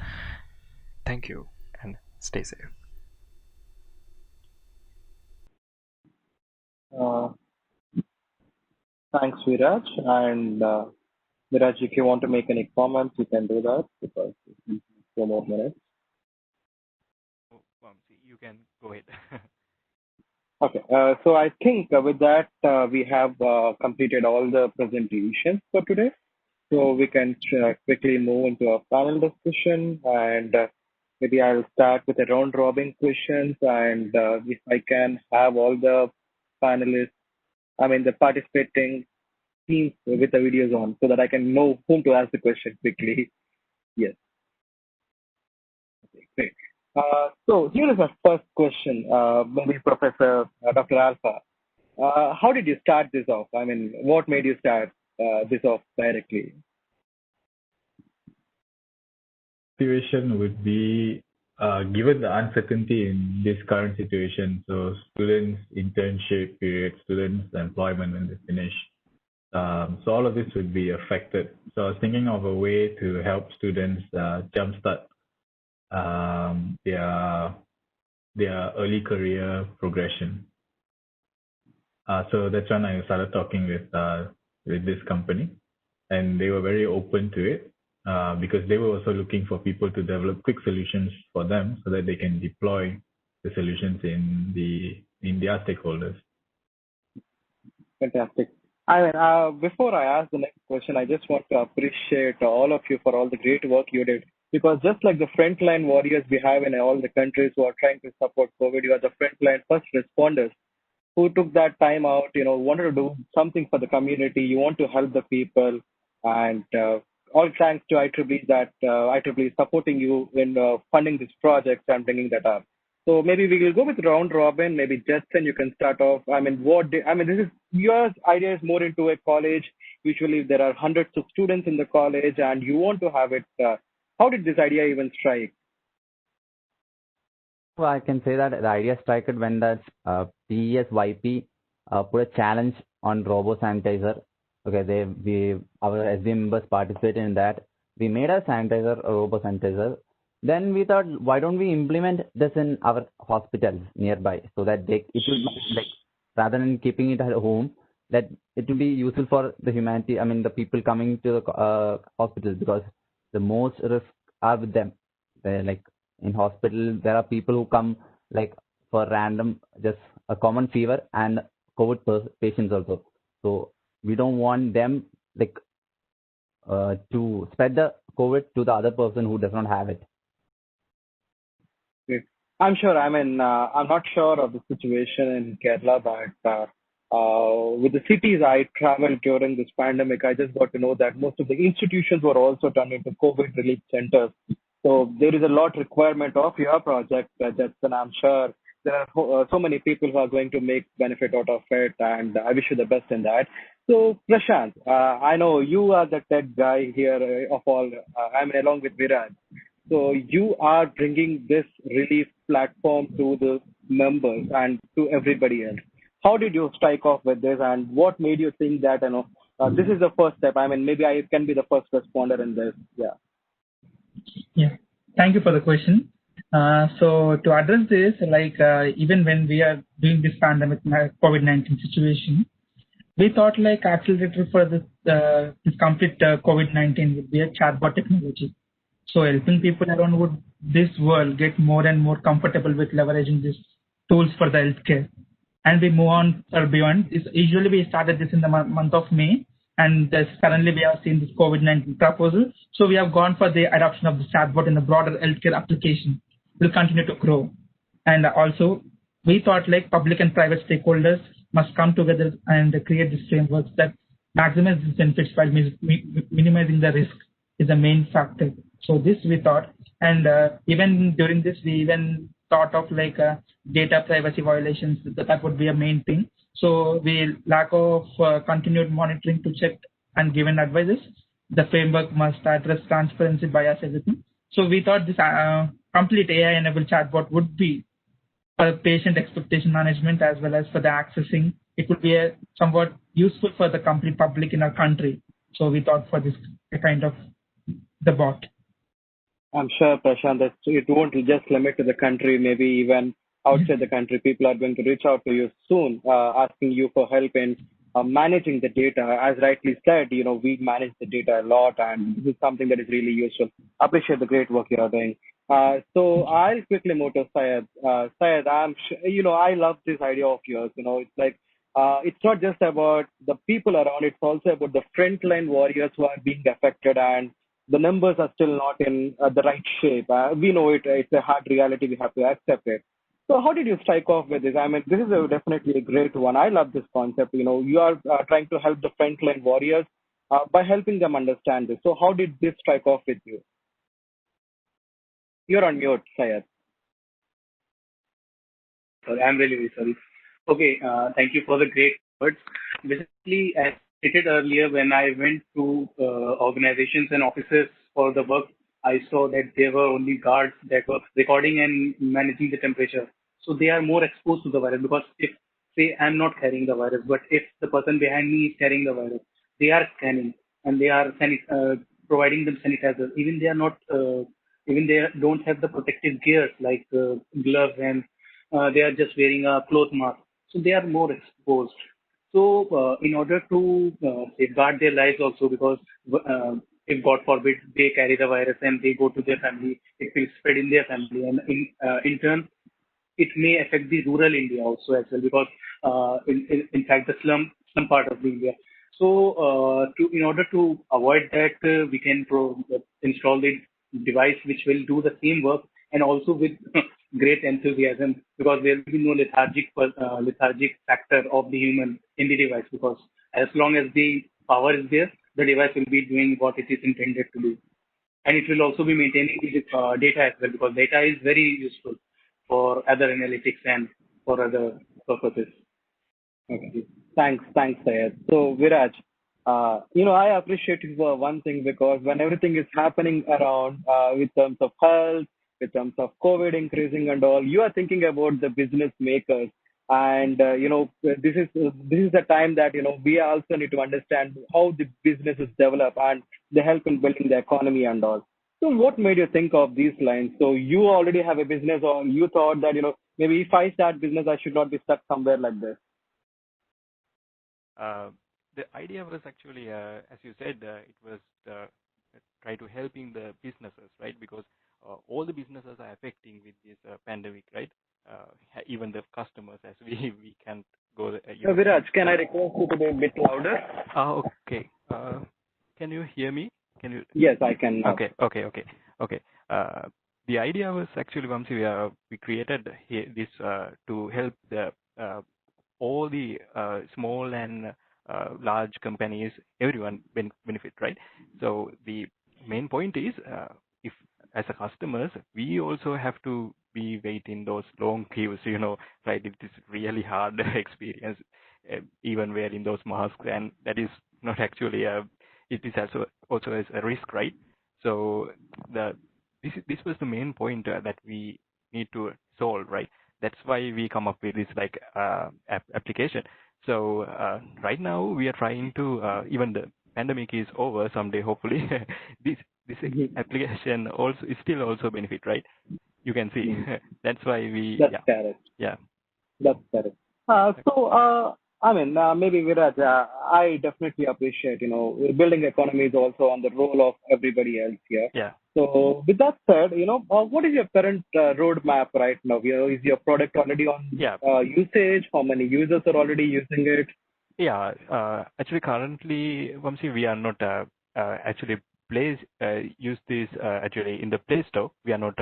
Speaker 7: Thank you and stay safe.
Speaker 1: Uh, Thanks, Viraj. And Viraj, if you want to make any comments, you can do that because it's 2 more minutes.
Speaker 7: Oh, you can go ahead.
Speaker 1: Okay, so I think with that, we have completed all the presentations for today. So we can quickly move into a panel discussion, and maybe I'll start with a round robin questions. And if I can have all the panelists, the participating teams with the videos on so that I can know whom to ask the question quickly. Yes. Okay, great. So here is our first question, maybe Professor Dr. Alpha. How did you start this off? What made you start this off directly?
Speaker 4: Situation would be given the uncertainty in this current situation, so students internship period, students employment when they finish, so all of this would be affected. So I was thinking of a way to help students jumpstart their early career progression. So that's when I started talking with this company, and they were very open to it. Because they were also looking for people to develop quick solutions for them so that they can deploy the solutions in their stakeholders.
Speaker 1: Fantastic. Before I ask the next question, I just want to appreciate all of you for all the great work you did. Because just like the frontline warriors we have in all the countries who are trying to support COVID, you are the frontline first responders who took that time out, wanted to do something for the community. You want to help the people, and all thanks to IEEE that IEEE is supporting you in funding this project and bringing that up. So maybe we will go with round robin. Maybe Justin, you can start off. This is your idea is more into a college. Usually there are hundreds of students in the college, and you want to have it. How did this idea even strike?
Speaker 2: Well, I can say that the idea struck when the PESYP put a challenge on Robo Sanitizer. Okay, our SBM members participated in that. We made a sanitizer, a Robo Sanitizer. Then we thought, why don't we implement this in our hospitals nearby so that it will rather than keeping it at home, that it will be useful for the humanity. The people coming to the hospitals, because the most risk are with them. They're in hospital, there are people who come for random, just a common fever and COVID patients also. So we don't want them to spread the COVID to the other person who does not have it.
Speaker 1: I'm sure. I'm not sure of the situation in Kerala, but with the cities I traveled during this pandemic, I just got to know that most of the institutions were also turned into COVID relief centers. So there is a lot requirement of your project, Justin. I'm sure there are so many people who are going to make benefit out of it, and I wish you the best in that. So Prashant, I know you are the tech guy here of all. Along with Viraj. So you are bringing this relief platform to the members and to everybody else. How did you strike off with this, and what made you think that this is the first step? Maybe I can be the first responder in this. Yeah.
Speaker 5: Yeah. Thank you for the question. So to address this, even when we are doing this pandemic COVID-19 situation, we thought accelerator for this complete COVID-19 would be a chatbot technology. So helping people around this world get more and more comfortable with leveraging these tools for the healthcare. And we move on or beyond. Usually we started this in the month of May, and currently we have seen this COVID-19 proposal. So we have gone for the adoption of the chatbot in the broader healthcare application. Will continue to grow. And also we thought public and private stakeholders must come together and create these frameworks that maximize the benefits while minimizing the risk is the main factor. So this we thought, and even during this we even thought of data privacy violations. That would be a main thing. So we lack of continued monitoring to check and given advices. The framework must address transparency, bias, everything. So we thought this complete AI-enabled chatbot would be for patient expectation management as well as for the accessing. It would be somewhat useful for the complete public in our country So we thought for this kind of the bot.
Speaker 1: I'm sure, Prashant, that it won't just limit to the country. Maybe even outside the country, people are going to reach out to you soon, asking you for help in managing the data. As rightly said, we manage the data a lot, and this is something that is really useful. Appreciate the great work you are doing. So I'll quickly move to Syed. Syed, I love this idea of yours. It's like it's not just about the people around; it's also about the frontline warriors who are being affected, and the numbers are still not in the right shape. We know it; it's a hard reality. We have to accept it. So how did you strike off with this? I mean, this is definitely a great one. I love this concept. You are trying to help the frontline warriors by helping them understand this. So how did this strike off with you? You're on mute, Syed.
Speaker 6: Sorry, I'm really, really sorry. Okay, thank you for the great words. Basically, as stated earlier, when I went to organizations and offices for the work, I saw that there were only guards that were recording and managing the temperature. So they are more exposed to the virus because if, say, I'm not carrying the virus, but if the person behind me is carrying the virus, they are scanning and they are providing them sanitizer. Even they don't have the protective gears like gloves and they are just wearing a cloth mask. So they are more exposed. So in order to safeguard their lives also, because if God forbid they carry the virus and they go to their family, it will spread in their family, and in turn it may affect the rural India also as well, because in fact the slum part of the India. So in order to avoid that, we can install the device which will do the same work and also with great enthusiasm, because there will be no lethargic factor of the human in the device, because as long as the power is there, the device will be doing what it is intended to do, and it will also be maintaining the data as well, because data is very useful for other analytics and for other purposes.
Speaker 1: Okay. Thanks, Syed. So, Viraj, I appreciate you for one thing, because when everything is happening around with terms of health, with terms of COVID increasing and all, you are thinking about the business makers. And, this is the time that, we also need to understand how the businesses develop and they help in building the economy and all. So what made you think of these lines? So you already have a business, or you thought that, maybe if I start business, I should not be stuck somewhere like this.
Speaker 7: The idea was actually, as you said, it was try to helping the businesses, right? Because all the businesses are affecting with this pandemic, right? Even the customers, as we can't go.
Speaker 1: Viraj, can I request you to be a bit louder?
Speaker 7: Okay. Can you hear me? Can you?
Speaker 1: Yes, I can now.
Speaker 7: Okay. The idea was actually, Vamsi, we created this to help the all the small and large companies, everyone benefit, right? So the main point is, if as a customers, we also have to be waiting those long queues, right? It is really hard experience, even wearing those masks, and that is not actually it is also as a risk, right? So this was the main point that we need to solve, right? That's why we come up with this application. So right now we are trying to even the pandemic is over someday, hopefully. this application also is still also benefit, right? You can see. That's why we.
Speaker 1: That's correct.
Speaker 7: Yeah.
Speaker 1: That's correct. Maybe Viraj, I definitely appreciate, building economy is also on the role of everybody else here.
Speaker 7: Yeah.
Speaker 1: So with that said, what is your current roadmap right now? Is your product already on usage? How many users are already using it?
Speaker 7: Yeah. Actually, currently, Vamsi, we are not actually use this actually in the Play Store. We are not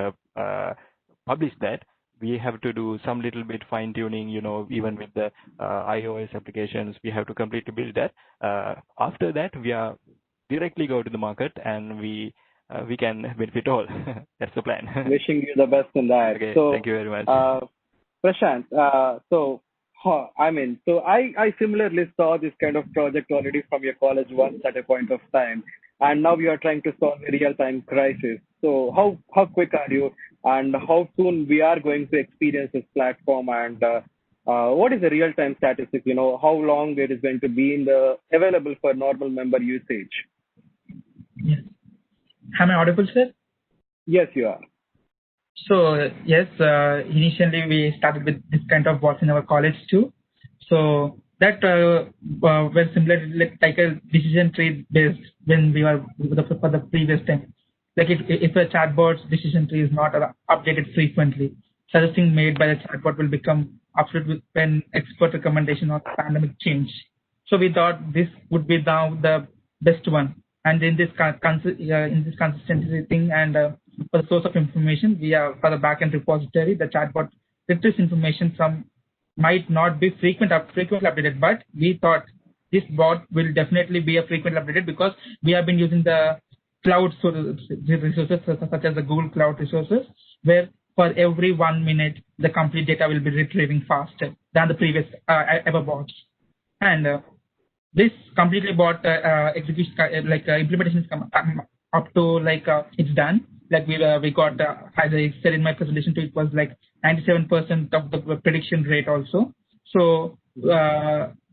Speaker 7: publish that. We have to do some little bit fine tuning, even with the iOS applications, we have to completely build that. After that, we are directly go to the market and we can benefit all. That's the plan.
Speaker 1: Wishing you the best in that.
Speaker 7: Okay,
Speaker 1: so,
Speaker 7: thank you very much.
Speaker 1: Prashant, I similarly saw this kind of project already from your college once at a point of time, and now you are trying to solve a real-time crisis. So how quick are you, and how soon we are going to experience this platform, and what is the real-time statistic? How long it is going to be in the available for normal member usage?
Speaker 5: Yes. Am I audible, sir?
Speaker 1: Yes, you are.
Speaker 5: So yes, initially we started with this kind of bots in our college too. So that were similar like a decision tree based when we were for the previous time. Like if a chatbot's decision tree is not updated frequently, suggesting made by the chatbot will become obsolete when expert recommendation or pandemic change. So we thought this would be now the best one. And in this consistency thing and for the source of information, we are for the backend repository, the chatbot retrieves information from might not be frequently updated, but we thought this bot will definitely be a frequently updated because we have been using the cloud resources such as the Google Cloud resources, where for every 1 minute the complete data will be retrieving faster than the previous ever bots. And this completely bot execution implementation is up to it's done. Like we got as I said in my presentation too, it was like 97% of the prediction rate also. So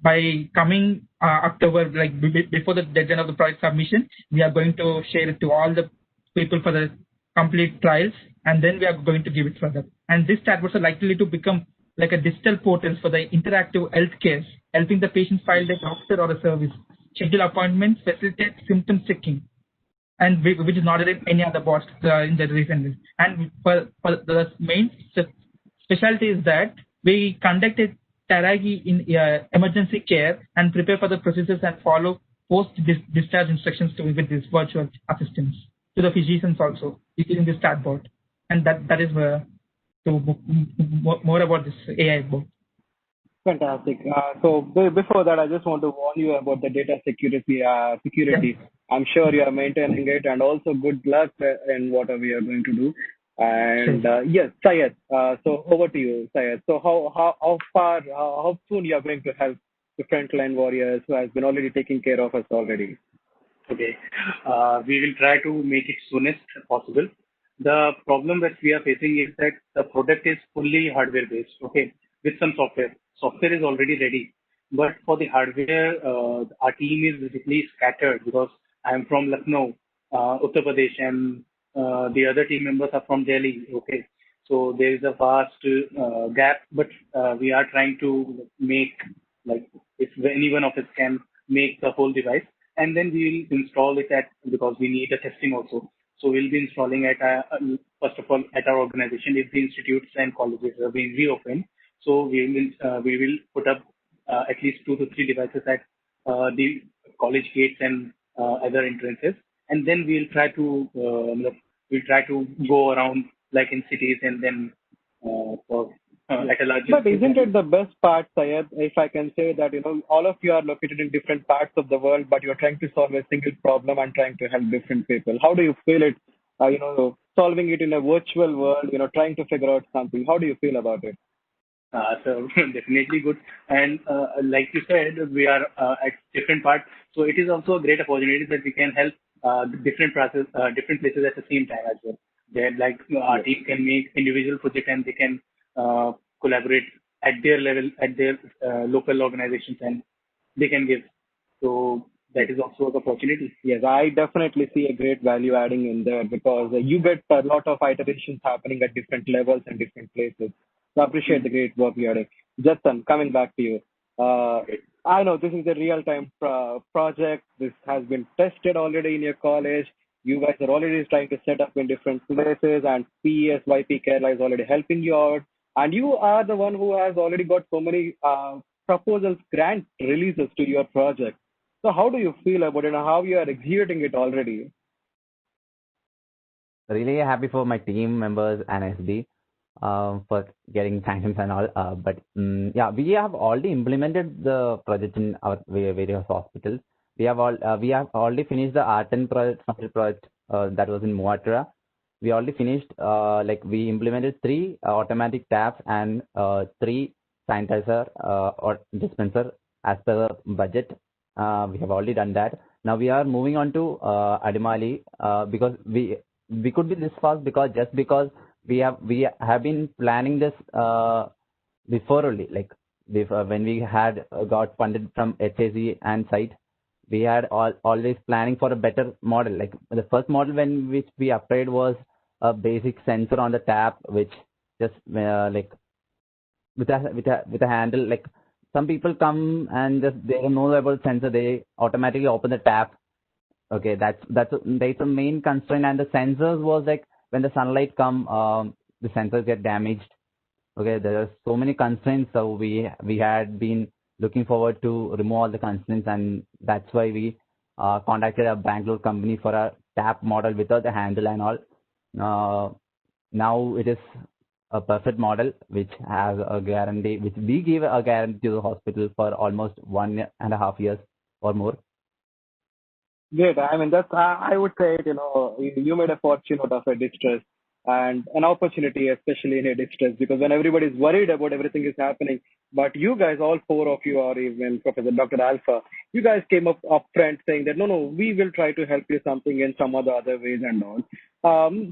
Speaker 5: by coming October, like before the deadline of the project submission, we are going to share it to all the people for the complete trials, and then we are going to give it further. And these chatbots are likely to become like a digital portals for the interactive healthcare, helping the patient find a doctor or a service, schedule appointments, facilitate symptom checking, and which is not in any other bots in the recent list. And for the main specialty is that we conducted Taragi in emergency care and prepare for the procedures and follow post-discharge instructions with this virtual assistance to the physicians also using this chatbot. And that is more about this AI bot.
Speaker 1: Fantastic. So before that, I just want to warn you about the data security. Security.
Speaker 5: Yes.
Speaker 1: I'm sure you are maintaining it, and also good luck in whatever you are going to do. And yes, Syed. So over to you, Syed. So how soon you are going to help the frontline warriors who has been already taking care of us already?
Speaker 6: Okay. We will try to make it soonest possible. The problem that we are facing is that the product is fully hardware based, okay, with some software. Software is already ready. But for the hardware, our team is basically scattered because I am from Lucknow, Uttar Pradesh, and the other team members are from Delhi, okay. So there is a vast gap, but we are trying to make, like, if any one of us can make the whole device, and then we will install it because we need a testing also. So we'll be installing first of all at our organization if the institutes and colleges are being reopened. So we will put up at least 2 to 3 devices at the college gates and other entrances, and then we'll try to go around like in cities and then for like a larger.
Speaker 1: But isn't it the best part, Syed, if I can say that, all of you are located in different parts of the world, but you're trying to solve a single problem and trying to help different people. How do you feel it, solving it in a virtual world, trying to figure out something? How do you feel about it?
Speaker 6: So definitely good. And like you said, we are at different parts. So it is also a great opportunity that we can help different places at the same time as well. Like our team can make individual project and they can collaborate at their level, at their local organizations, and they can give. So that is also an opportunity.
Speaker 1: Yes, I definitely see a great value adding in there because you get a lot of iterations happening at different levels and different places. So I appreciate the great work you're doing. Justin, coming back to you. I know this is a real-time project. This has been tested already in your college. You guys are already trying to set up in different places, and PESYP Kerala is already helping you out. And you are the one who has already got so many proposals, grant releases to your project. So how do you feel about it and how you are executing it already?
Speaker 2: Really happy for my team members and SB for getting sanctions and all. But yeah, we have already implemented the project in our various hospitals. We have already finished the R10 project that was in Muatra. We already finished, we implemented 3 automatic taps and 3 sanitizer or dispenser as per the budget. We have already done that. Now we are moving on to Adimali because we could be this fast because we have been planning this before only. Like when we had got funded from HAC and site, we had always planning for a better model. Like the first model which we applied was a basic sensor on the tap, which just like with a handle. Like some people come and just they don't know about sensor, they automatically open the tap. Okay, that's a main constraint. And the sensors was like when the sunlight come, the sensors get damaged. Okay, there are so many constraints, so we had been looking forward to remove all the constraints, and that's why we contacted a Bangalore company for a tap model without the handle and all. Now it is a perfect model which has a guarantee, which we give a guarantee to the hospital for almost 1.5 years or more.
Speaker 1: Great. I mean, I would say, you made a fortune out of a distress and an opportunity, especially in a distress, because when everybody's worried about everything is happening, but you guys, all four of you, or even Professor Dr. Alpha, you guys came up front saying that, no, we will try to help you something in some other ways and all.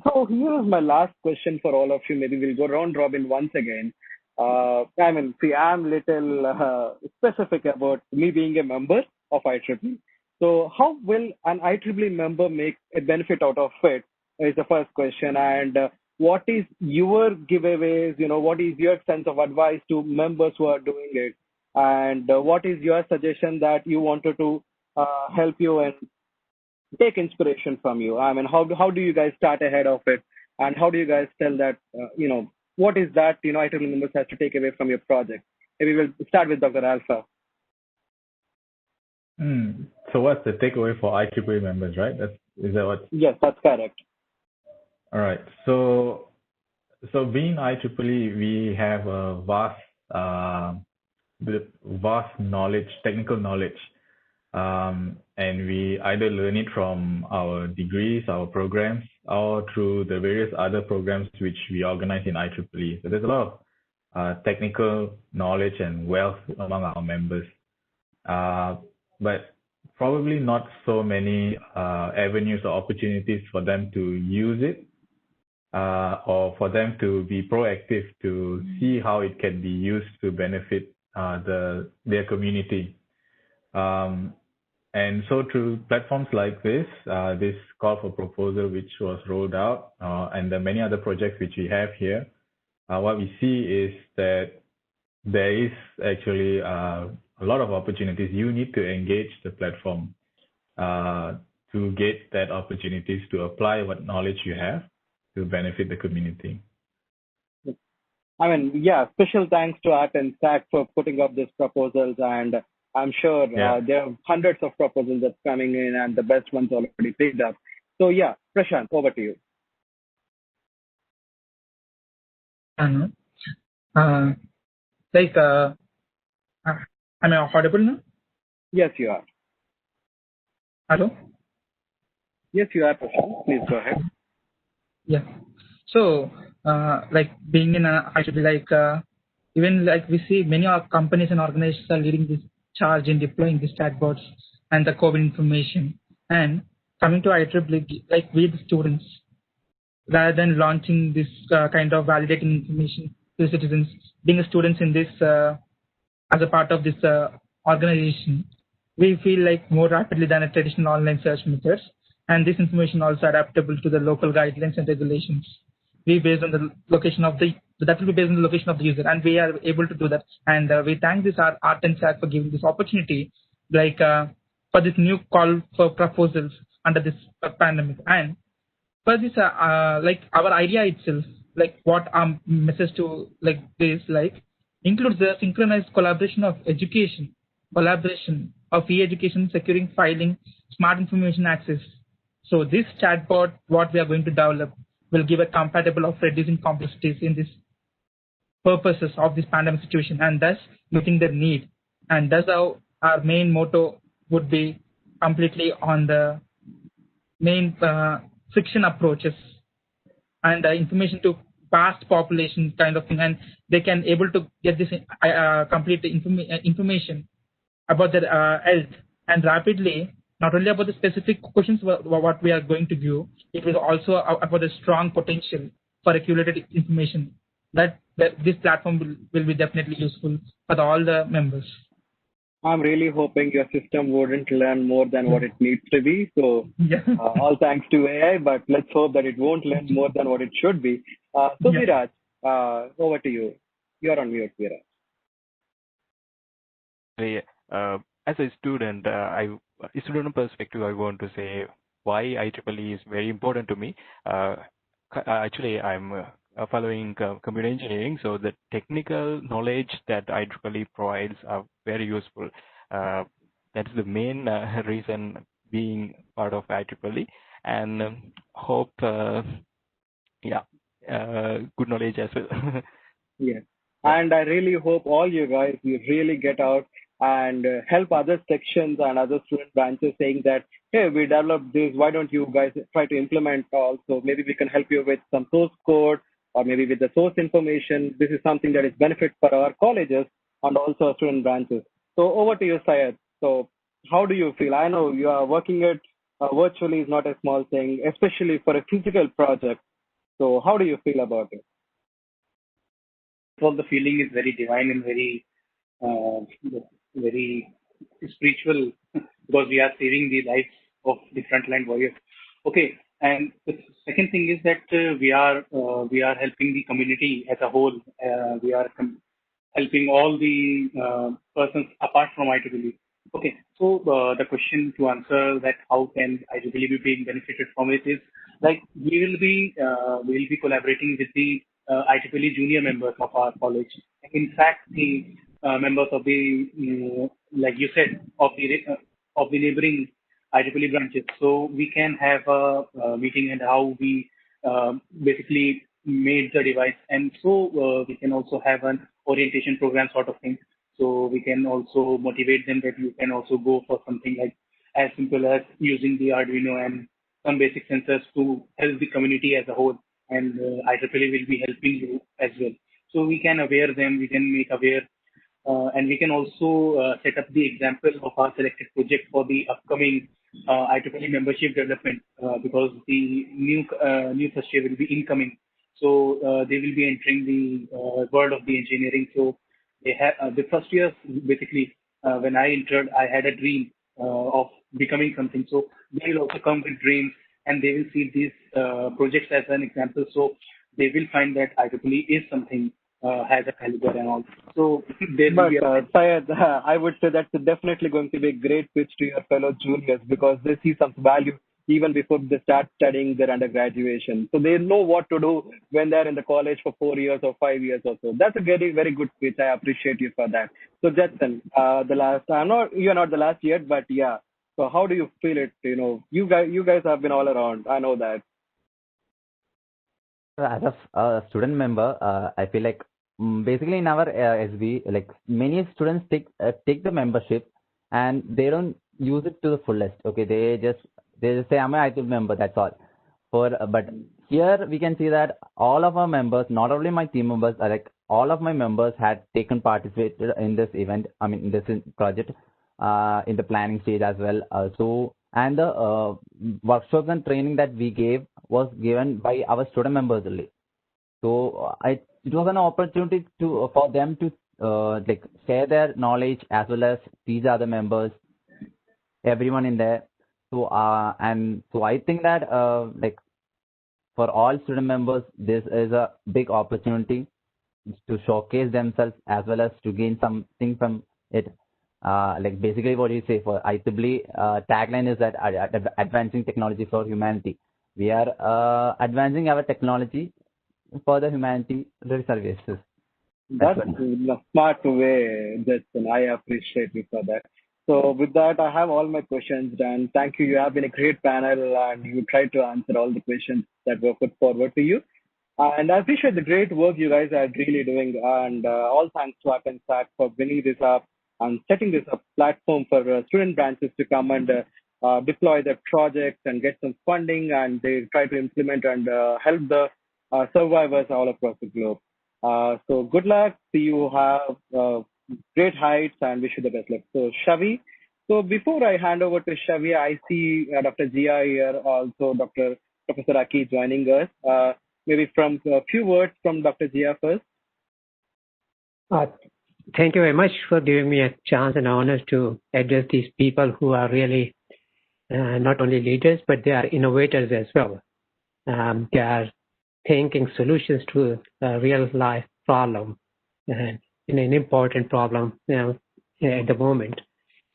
Speaker 1: So here's my last question for all of you. Maybe we'll go round robin once again. I mean, see, I'm little specific about me being a member of IEEE. So how will an IEEE member make a benefit out of it is the first question. And what is your giveaways, what is your sense of advice to members who are doing it? And what is your suggestion that you wanted to help you and take inspiration from you? I mean, how do you guys start ahead of it? And how do you guys tell that, what is that, IEEE members has to take away from your project? Maybe we'll start with Dr. Alpha.
Speaker 4: So what's the takeaway for IEEE members, right? Is that what?
Speaker 1: Yes, that's correct.
Speaker 4: All right. So being IEEE, we have a vast knowledge, technical knowledge, and we either learn it from our degrees, our programs, or through the various other programs which we organize in IEEE. So there's a lot of technical knowledge and wealth among our members. But probably not so many avenues or opportunities for them to use it or for them to be proactive to see how it can be used to benefit their community. And so through platforms like this call for proposal which was rolled out and the many other projects which we have here, what we see is that there is actually a lot of opportunities. You need to engage the platform to get that opportunities to apply what knowledge you have to benefit the community.
Speaker 1: I mean, yeah, special thanks to Art and SAC for putting up these proposals, and I'm sure there are hundreds of proposals that's coming in and the best ones already picked up. So yeah, Prashant, over to you.
Speaker 5: Am I audible now?
Speaker 1: Yes, you are.
Speaker 5: Hello?
Speaker 1: Yes, you are, Prashant. Please go ahead.
Speaker 5: Yeah. So, being in IEEE, even we see many companies and organizations are leading this charge in deploying these chatbots and the COVID information. And coming to IEEE, we the students, rather than launching this kind of validating information to citizens, being a students in this as a part of this organization, we feel like more rapidly than a traditional online search methods, and this information also adaptable to the local guidelines and regulations. We based on the location of that will be based on the location of the user, and we are able to do that. And we thank this Art and SAC for giving this opportunity, for this new call for proposals under this pandemic. And for this, our idea itself, what our message to includes the synchronized collaboration of education, collaboration of e-education, securing filing, smart information access. So this chatbot, what we are going to develop, will give a compatible of reducing complexities in this purposes of this pandemic situation, and thus meeting the need. And thus our main motto would be completely on the main friction approaches and information to vast population kind of thing, and they can able to get this complete information about their health and rapidly, not only about the specific questions what we are going to give, it will also about the strong potential for accumulated information that this platform will be definitely useful for all the members.
Speaker 1: I'm really hoping your system wouldn't learn more than what it needs to be. So
Speaker 5: Yeah.
Speaker 1: all thanks to AI, but let's hope that it won't learn more than what it should be. So
Speaker 5: Yeah.
Speaker 1: Viraj, over to you. You're on mute, Viraj.
Speaker 7: As a student, a student perspective, I want to say why IEEE is very important to me. Actually, I'm following computer engineering, so the technical knowledge that IEEE provides are very useful. That's the main reason being part of IEEE, and hope, yeah, good knowledge as well.
Speaker 1: Yes.
Speaker 7: Yeah.
Speaker 1: And I really hope all you guys, you really get out and help other sections and other student branches saying that, hey, we developed this. Why don't you guys try to implement also? Maybe we can help you with some source code or maybe with the source information. This is something that is benefit for our colleges and also our student branches. So over to you, Syed. So how do you feel? I know you are working it virtually is not a small thing, especially for a physical project. So how do you feel about it?
Speaker 6: So the feeling is very divine and uh, very spiritual because we are saving the lives of the frontline warriors. Okay, and the second thing is that we are helping the community as a whole. We are helping all the persons apart from IEEE. Okay, so the question to answer that how can IEEE be being benefited from it is like we will be collaborating with the IEEE junior members of our college. In fact, the members of the like you said of the neighboring IEEE branches. So we can have a meeting and how we basically made the device, and so we can also have an orientation program sort of thing. So we can also motivate them that you can also go for something like as simple as using the Arduino and some basic sensors to help the community as a whole, and IEEE will be helping you as well. So we can aware them, we can make aware, and we can also set up the example of our selected project for the upcoming IEEE membership development because the new first year will be incoming. So they will be entering the world of the engineering. So they have the first year basically when I entered, I had a dream of becoming something. So they will also come with dreams and they will see these projects as an example. So they will find that IEEE is something has a caliber and all. So there will
Speaker 1: But
Speaker 6: be a
Speaker 1: Syed, I would say that's definitely going to be a great pitch to your fellow juniors because they see some value even before they start studying their undergraduation. So they know what to do when they're in the college for 4 years or 5 years or so. That's a very, very good pitch. I appreciate you for that. So Jetson, the last, you're not the last yet, but yeah. So how do you feel it? You guys have been all around. I know that.
Speaker 2: As a student member, I feel like basically in our SB, like many students take the membership and they don't use it to the fullest. Okay, they just say I'm an IEEE member. That's all. But here we can see that all of our members, not only my team members, like all of my members had participated in this event. I mean, in this project, in the planning stage as well. And the workshops and training that we gave was given by our student members only. So it was an opportunity for them to like share their knowledge as well as teach other members, everyone in there. So and so I think that like for all student members, this is a big opportunity to showcase themselves as well as to gain something from it. Like basically what you say for IEEE tagline is that advancing technology for humanity. We are advancing our technology for the humanity services.
Speaker 1: That's a smart way, Justin. I appreciate you for that. So with that, I have all my questions done. Thank you. You have been a great panel and you tried to answer all the questions that were put forward to you. And I appreciate the great work you guys are really doing. And all thanks to App for bringing this up and setting this up platform for student branches to come and deploy their projects and get some funding. And they try to implement and help the survivors all across the globe. So good luck. See you have great heights and wish you the best luck. So Shavi. So before I hand over to Shavi, I see Dr. Jia here, also Dr. Professor Aki joining us. maybe from a few words from Dr. Jia first.
Speaker 8: Thank you very much for giving me a chance and honor to address these people who are really not only leaders, but they are innovators as well. They are thinking solutions to a real life problem and an important problem at the moment.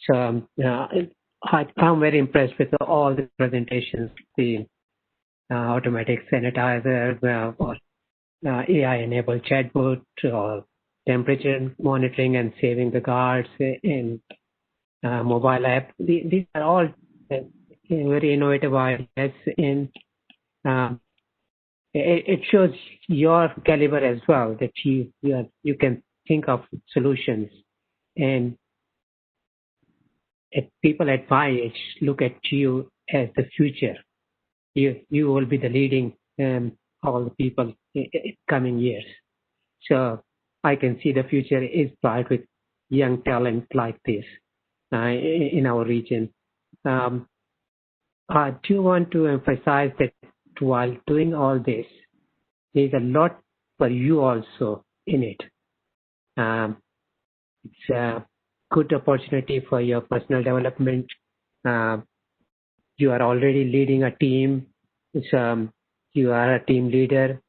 Speaker 8: So I'm very impressed with all the presentations, the automatic sanitizer or AI-enabled chatbot or temperature monitoring and saving the guards in mobile app. These are all very innovative ideas, and it shows your caliber as well, that you can think of solutions. And people at my age look at you as the future. You will be the leading all the people in coming years. So I can see the future is bright with young talent like this in our region. I do want to emphasize that while doing all this, there's a lot for you also in it. It's a good opportunity for your personal development. You are already leading a team. You are a team leader.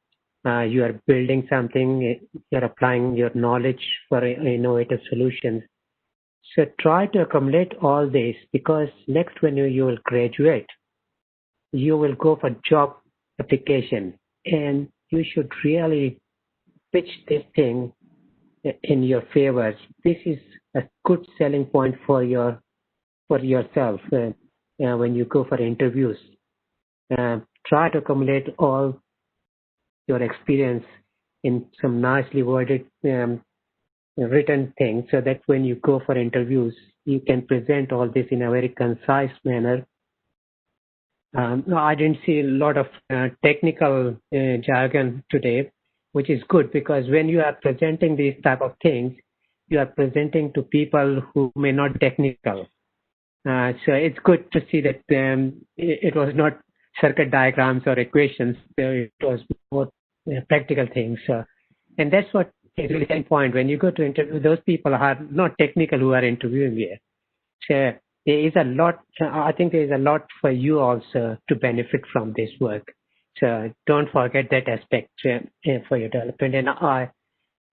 Speaker 8: You are building something. You're applying your knowledge for innovative solutions. So try to accumulate all this, because next when you will graduate, you will go for job application, and you should really pitch this thing in your favor. This is a good selling point for yourself when you go for interviews. Try to accumulate all your experience in some nicely worded written things, so that when you go for interviews, you can present all this in a very concise manner. No, I didn't see a lot of technical jargon today, which is good, because when you are presenting these type of things, you are presenting to people who may not be technical. So it's good to see that it was not circuit diagrams or equations. It was more practical things. And that's what is really the point. When you go to interview, those people are not technical who are interviewing you. So there is a lot, I think there is a lot for you also to benefit from this work. So don't forget that aspect for your development. And I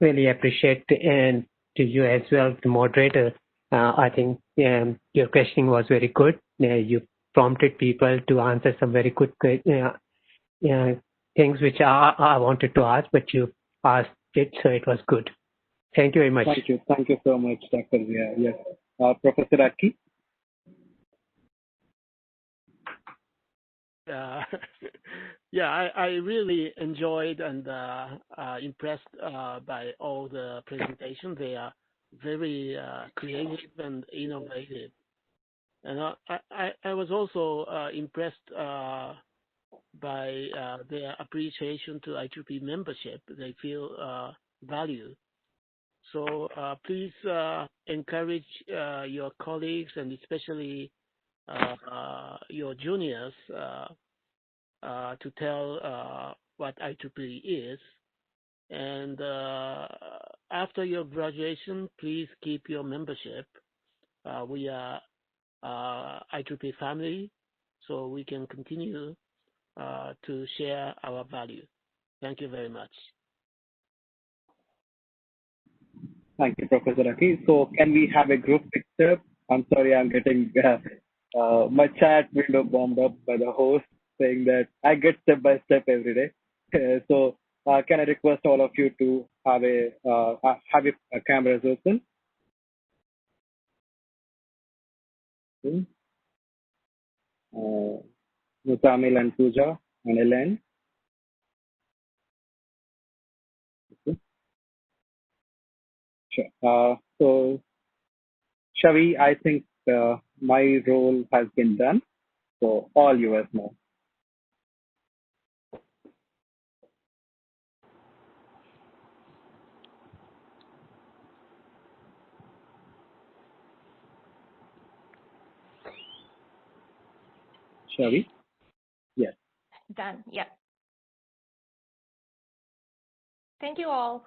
Speaker 8: really appreciate, and to you as well, the moderator. I think your questioning was very good. You prompted people to answer some very good things which I wanted to ask, but you asked it, so it was good. Thank you very much.
Speaker 1: Thank you. Thank you so much, Dr. Zia. Yes. Professor Aki?
Speaker 9: Yeah, I really enjoyed and impressed by all the presentations. They are very creative and innovative. And I was also impressed by their appreciation to IEEE membership. They feel valued. So please encourage your colleagues, and especially your juniors to tell what IEEE is. And after your graduation, please keep your membership. We are IEEE family, so we can continue to share our value. Thank you very much.
Speaker 1: Thank you, Professor Aki. So can we have a group picture? I'm sorry, I'm getting my chat window bombed up by the host saying that I get step by step every day. So can I request all of you to have a cameras open? Mutamil and Pooja and Ellen. Okay. Sure. So, Shavi, I think my role has been done. So all yours now. Shavi? Yes.
Speaker 10: Done. Yeah. Thank you all.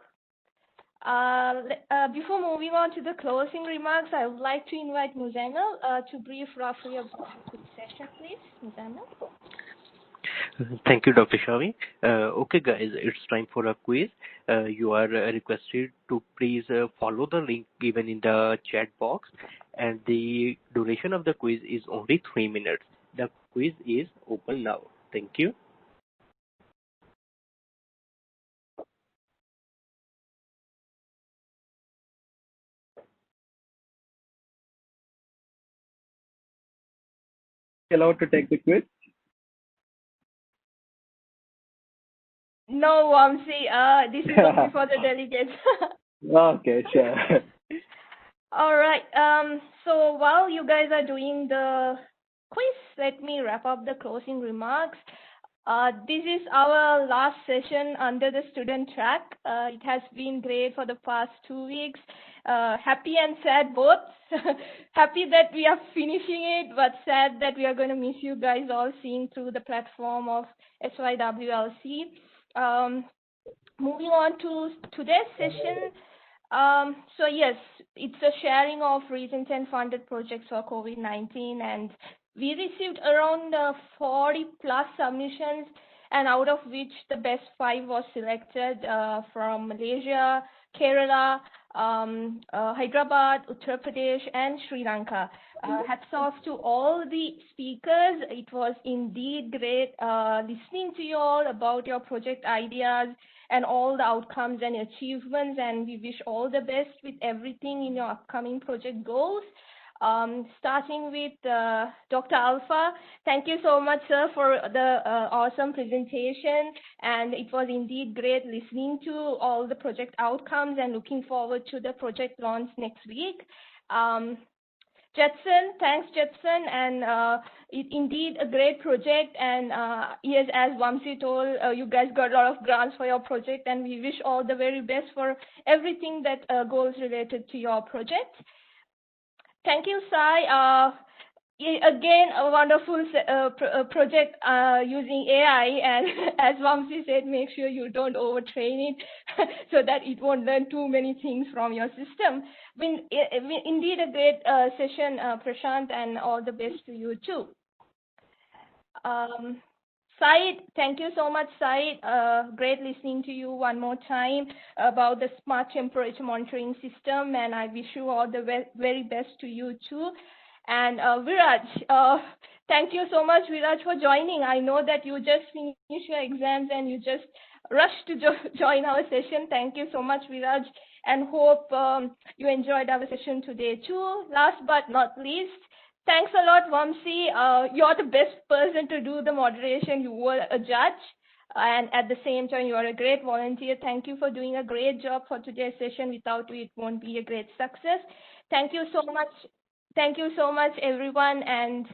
Speaker 10: Before moving on to the closing remarks, I would like to invite Muzamil to brief roughly about the session, please. Muzamil.
Speaker 11: Thank you, Dr. Shavi. Okay, guys, it's time for a quiz. You are requested to please follow the link given in the chat box, and the duration of the quiz is only 3 minutes. The quiz is open now. Thank you.
Speaker 1: Allowed to take the quiz?
Speaker 10: No, Vamsi. This is only for the delegates.
Speaker 1: Okay, sure.
Speaker 10: All right. So while you guys are doing the quiz, let me wrap up the closing remarks. This is our last session under the student track. It has been great for the past 2 weeks. Happy and sad both. Happy that we are finishing it, but sad that we are going to miss you guys all seeing through the platform of SYWLC. Moving on to today's session. So yes, it's a sharing of Region 10 funded projects for COVID-19, and we received around 40 plus submissions, and out of which the best 5 was selected from Malaysia, Kerala, Hyderabad, Uttar Pradesh, and Sri Lanka. Hats off to all the speakers. It was indeed great listening to you all about your project ideas and all the outcomes and achievements, and we wish all the best with everything in your upcoming project goals. Starting with Dr. Alpha. Thank you so much, sir, for the awesome presentation, and it was indeed great listening to all the project outcomes and looking forward to the project launch next week. Jetson, thanks Jetson, and indeed a great project, and yes, as Vamsi told, you guys got a lot of grants for your project, and we wish all the very best for everything that goes related to your project. Thank you, Sai. Again, a wonderful project using AI, and as Vamsi said, make sure you don't overtrain it so that it won't learn too many things from your system. Indeed, a great session, Prashant, and all the best to you too. Said, thank you so much, Said. Great listening to you one more time about the smart temperature monitoring system, and I wish you all the very best to you too. And Viraj, thank you so much, Viraj, for joining. I know that you just finished your exams and you just rushed to join our session. Thank you so much, Viraj, and hope you enjoyed our session today too. Last but not least, thanks a lot, Vamsi. You're the best person to do the moderation. You were a judge, and at the same time, you are a great volunteer. Thank you for doing a great job for today's session. Without you, it won't be a great success. Thank you so much. Thank you so much, everyone. And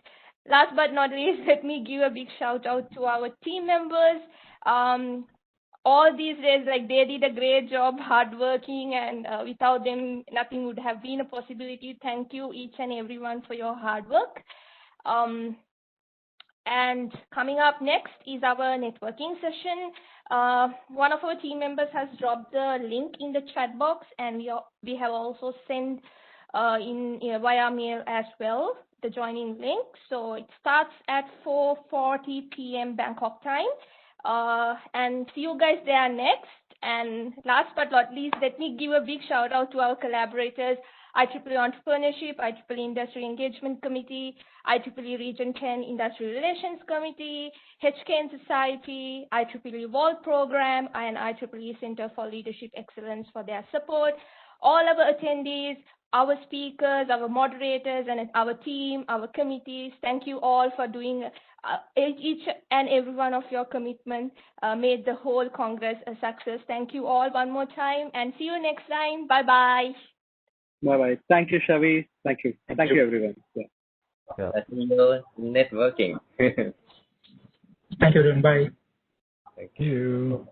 Speaker 10: last but not least, let me give a big shout out to our team members. All these days, like, they did a great job, hardworking, and without them, nothing would have been a possibility. Thank you, each and everyone, for your hard work. And coming up next is our networking session. One of our team members has dropped the link in the chat box, and we have also sent via mail as well the joining link. So it starts at 4:40 p.m. Bangkok time. And see you guys there next. And last but not least, let me give a big shout out to our collaborators, IEEE Entrepreneurship, IEEE Industry Engagement Committee, IEEE Region 10 Industry Relations Committee, HKN Society, IEEE Vault Program, and IEEE Center for Leadership Excellence for their support. All our attendees, our speakers, our moderators, and our team, our committees, thank you all for doing each and every one of your commitment made the whole Congress a success. Thank you all one more time, and see you next time. Bye-bye.
Speaker 1: Bye-bye. Thank you, Shavi. Thank you. Thank you, everyone. Yeah.
Speaker 12: That's networking.
Speaker 5: Thank you, everyone. Bye.
Speaker 4: Thank you.